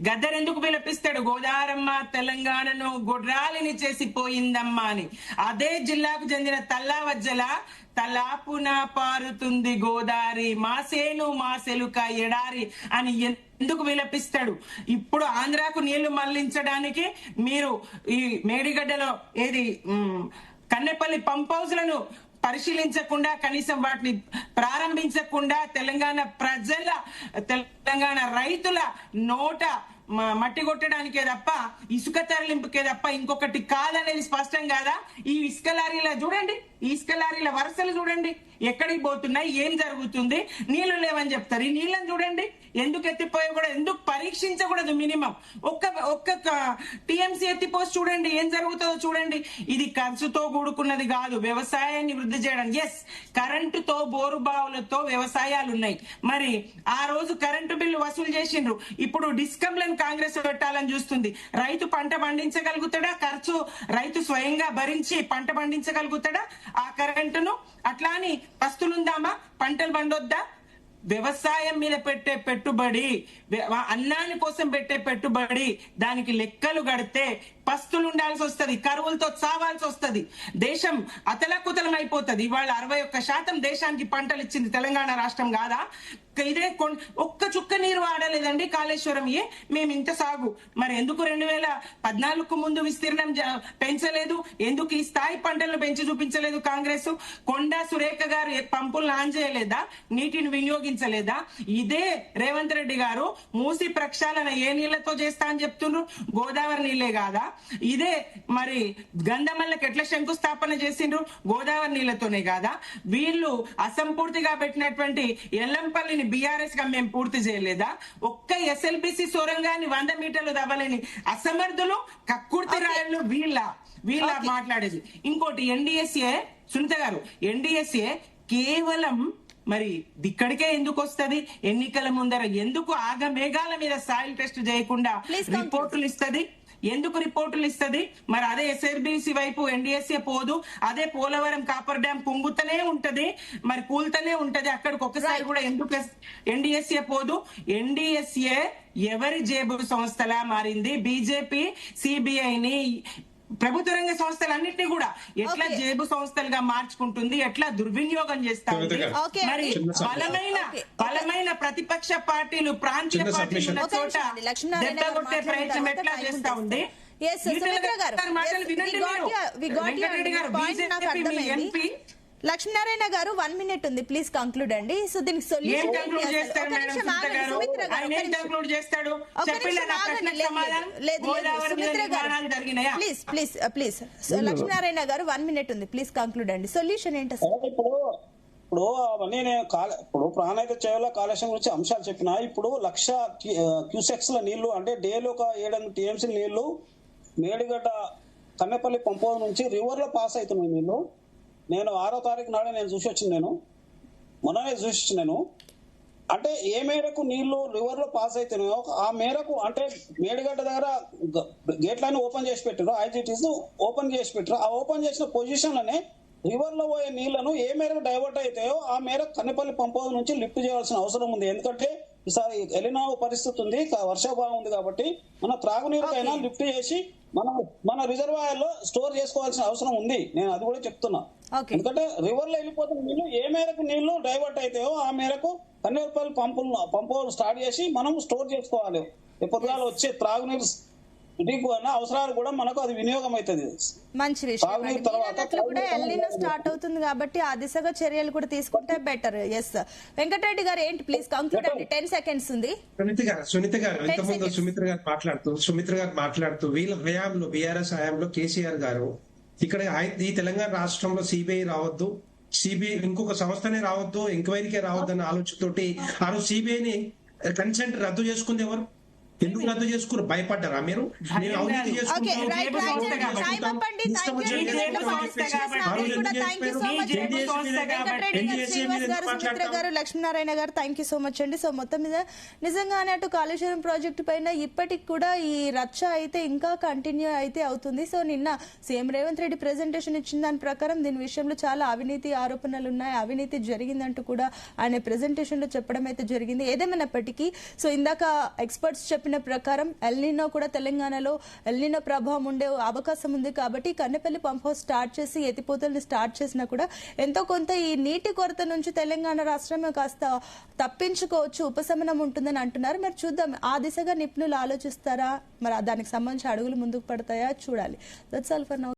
గద్దర్ ఎందుకు విలపిస్తాడు? గోదావరమ్మ తెలంగాణను గొడ్రాలిని చేసి పోయిందమ్మా అని. అదే జిల్లాకు చెందిన తల్లావజ్జల తలాపున పారుతుంది గోదావరి, మాసేను మాసెలుక ఎడారి అని ఎందుకు విలపిస్తాడు? ఇప్పుడు ఆంధ్రాకు నీళ్లు మళ్లించడానికి మీరు ఈ మేడిగడ్డలో కన్నెపల్లి పంప్ హౌస్లను పరిశీలించకుండా, కనీసం వాటిని ప్రారంభించకుండా తెలంగాణ రైతుల నోట మట్టి కొట్టడానికే తప్ప, ఇసుక తరలింపుకే తప్ప ఇంకొకటి కాదనేది స్పష్టం కాదా? ఈ ఇసుక లారీల చూడండి, ఈ ఇసుక లారీల వరుసలు చూడండి, ఎక్కడికి పోతున్నాయి, ఏం జరుగుతుంది? నీళ్లు లేవని చెప్తారు. ఈ నీళ్ళని చూడండి ఎందుకు ఎత్తిపోయా కూడా, ఎందుకు పరీక్షించకూడదు? మినిమం ఒక్క టీఎంసీ ఎత్తిపోసి చూడండి, ఏం జరుగుతుందో చూడండి. ఇది ఖర్చుతో కూడుకున్నది కాదు, వ్యవసాయాన్ని వృద్ధి చేయడం. కరెంటుతో, బోరు బావులతో వ్యవసాయాలు ఉన్నాయి. మరి ఆ రోజు కరెంటు బిల్లు వసూలు చేసిండ్రు, ఇప్పుడు డిస్కంలను కాంగ్రెస్ పెట్టాలని చూస్తుంది. రైతు పంట పండించగలుగుతాడా? ఖర్చు రైతు స్వయంగా భరించి పంట పండించగలుగుతాడా ఆ కరెంటును? అట్లా అని పస్తులుందామా? పంటలు పండొద్దా? వ్యవసాయం మీద పెట్టే పెట్టుబడి, అన్నాని కోసం పెట్టే పెట్టుబడి, దానికి లెక్కలు కడితే పస్తులు ఉండాల్సి వస్తుంది, కరువులతో చావాల్సి వస్తుంది, దేశం అతలకుతలం అయిపోతుంది. ఇవాళ 61% దేశానికి పంటలు ఇచ్చింది తెలంగాణ రాష్ట్రం కాదా? ఇదే ఒక్క చుక్క నీరు వాడలేదండి కాళేశ్వరం. మేము ఇంత సాగు. మరి ఎందుకు 2014కు ముందు విస్తీర్ణం పెంచలేదు? ఎందుకు ఈ స్థాయి పంటలను పెంచి చూపించలేదు కాంగ్రెస్? కొండా సురేఖ గారు పంపులను ఆన్ చేయలేదా? నీటిని వినియోగించలేదా? ఇదే రేవంత్ రెడ్డి గారు మూసి ప్రక్షాళన ఏ నీళ్లతో చేస్తా అని చెప్తున్నారు? గోదావరి నీళ్లే కాదా? ఇదే మరి గంధమల్లకి ఎట్లా శంకుస్థాపన చేసిండ్రు? గోదావరి నీళ్లతోనే కాదా? వీళ్ళు అసంపూర్తిగా పెట్టినటువంటి ఎల్లంపల్లిని బీఆర్ఎస్ గా మేము పూర్తి చేయలేదా? ఒక్క ఎస్ఎల్బిసి సొరంగాన్ని 100 మీటర్లు దవ్వలేని అసమర్థులు, కక్కుర్తి రాయలు వీళ్ళ. వీళ్ళ మాట్లాడేది. ఇంకోటి ఎన్డీఎస్ఏ, సునీత గారు, ఎన్డీఎస్ఏ కేవలం మరి ఇక్కడికే ఎందుకు వస్తది? ఎన్నికల ముందర ఎందుకు ఆగమేఘాల మీద సాయిల్ టెస్ట్ చేయకుండా రిపోర్టులు ఇస్తది? ఎందుకు రిపోర్టులు ఇస్తది? మరి అదే ఎస్ఆర్బిసి వైపు ఎన్డీఎస్ఏ పోదు, అదే పోలవరం కాపర్ డ్యామ్ కుంగుతనే ఉంటది, మరి కూల్తనే ఉంటది, అక్కడికి ఒక్కసారి కూడా ఎందుకు ఎన్డీఎస్ఏ పోదు? ఎన్డీఎస్ఏ ఎవరి జేబు సంస్థలా మారింది? బీజేపీ సిబిఐని, ప్రభుత్వ రంగ సంస్థలన్నింటినీ కూడా ఎట్లా జేబు సంస్థలుగా మార్చుకుంటుంది, ఎట్లా దుర్వినియోగం చేస్తా ఉంది. మరి బలమైన ప్రతిపక్ష పార్టీలు ప్రాంతీయ పార్టీలు ఉన్న చోట దెబ్బగొట్టే ప్రయత్నం ఎట్లా చేస్తా ఉంది? మాటలు వినండి మీరు. వెంకటరెడ్డి గారు, బీజేపీ ఎంపీ లక్ష్మీనారాయణ గారు 1 minute ఉంది, ప్లీజ్ కంక్లూడ్ అండి. సో దీనికి సొల్యూషన్ ప్లీజ్ లక్ష్మీనారాయణ గారు 1 minute ఉంది, ప్లీజ్ కంక్లూడ్ అండి. సొల్యూషన్ ఏంటి అసలు? ఇప్పుడు అవన్నీ ఇప్పుడు ప్రాణాయిత చేయాల కాలుష్యం గురించి అంశాలు చెప్పిన, ఇప్పుడు 1,00,000 క్యూసెక్స్ నీళ్లు అంటే డేలో ఒక 700 TMC నీళ్లు మేడిగడ్డ కన్నెపల్లి పంప నుంచి రివర్ లో పాస్ అవుతున్నాయి నీళ్లు. నేను 6వ తారీఖు నాడే నేను చూసి వచ్చిన, మొన్ననే చూసి వచ్చినాను. అంటే ఏ మేరకు నీళ్లు రివర్ లో పాస్ అవుతున్నాయో ఆ మేరకు, అంటే మేడిగడ్డ దగ్గర గేట్లన్నీ ఓపెన్ చేసి పెట్టారు, ఐజిటీస్ ఓపెన్ చేసి పెట్టారు. ఆ ఓపెన్ చేసిన పొజిషన్లోనే రివర్ లో పోయే నీళ్లను ఏ మేరకు డైవర్ట్ అవుతాయో ఆ మేరకు కన్నెపల్లి పంప నుంచి లిఫ్ట్ చేయాల్సిన అవసరం ఉంది. ఎందుకంటే ఈసారి ఎలినా పరిస్థితి ఉంది, వర్షాభావం ఉంది కాబట్టి మన త్రాగునీరుకైనా లిఫ్ట్ చేసి మన రిజర్వాయర్ లో స్టోర్ చేసుకోవాల్సిన అవసరం ఉంది. నేను అది కూడా చెప్తున్నా. ఎందుకంటే రివర్ లో వెళ్ళిపోతున్న నీళ్లు ఏ మేరకు నీళ్లు డైవర్ట్ అవుతాయో ఆ మేరకు కన్నెపల్లి పంపులు స్టార్ట్ చేసి మనం స్టోర్ చేసుకోవాలి. ఎప్పటిలా వచ్చే త్రాగునీరు అవసరాలు కూడా మనకు అది వినియోగం అవుతుంది. మంచి విషయం. కూడా ఎల్నినో స్టార్ట్ అవుతుంది కాబట్టి ఆ దిశగా చర్యలు కూడా తీసుకుంటే బెటర్. ఎస్ వెంకటరెడ్డి గారు ఏంటి, ప్లీజ్ కంక్లూడ్ అండి, 10 seconds ఉంది. సునీత గారు ఇంతకుముందు సుమిత్ర గారు మాట్లాడుతూ వీళ్ళ హయాంలో, బీఆర్ఎస్ హయాంలో కేసీఆర్ గారు ఇక్కడ ఈ తెలంగాణ రాష్ట్రంలో సిబిఐ రావద్దు, సిబిఐ ఇంకొక సంస్థనే రావద్దు, ఎంక్వైరీకే రావద్దు అన్న ఆలోచనతోటి ఆ రోజు సిబిఐని కన్సెంట్ రద్దు చేసుకుంది ఎవరు? ఎందుకు రద్దు చేసుకున్నారు? భయపడ్డారా మీరు? లక్ష్మీనారాయణ గారు థ్యాంక్ యూ సో మచ్ అండి. సో మొత్తం మీద నిజంగానే అటు కాళేశ్వరం ప్రాజెక్టు పైన ఇప్పటికి కూడా ఈ రచ్చ అయితే ఇంకా కంటిన్యూ అయితే అవుతుంది. సో నిన్న సీఎం రేవంత్ రెడ్డి ప్రెజెంటేషన్ ఇచ్చిన దాని ప్రకారం దీని విషయంలో చాలా అవినీతి ఆరోపణలు ఉన్నాయి, అవినీతి జరిగిందంటూ కూడా ఆయన ప్రెజెంటేషన్ లో చెప్పడం అయితే జరిగింది. ఏదేమైనప్పటికీ సో ఇందాక ఎక్స్పర్ట్స్ చెప్పిన ప్రకారం ఎల్నినో కూడా తెలంగాణలో ఎల్నినో ప్రభావం ఉండే అవకాశం ఉంది కాబట్టి కన్నెపల్లి పంప్ హౌస్ స్టార్ట్ చేసి ఎత్తిపోతల్ని స్టార్ట్ చేసినా కూడా ఎంతో కొంత ఈ నీటి కొరత నుంచి తెలంగాణ రాష్ట్రం కాస్త తప్పించుకోవచ్చు, ఉపశమనం ఉంటుందని అంటున్నారు. మరి చూద్దాం ఆ దిశగా నిపుణులు ఆలోచిస్తారా, మరి దానికి సంబంధించి అడుగులు ముందుకు పడతాయా చూడాలి. That's all for now.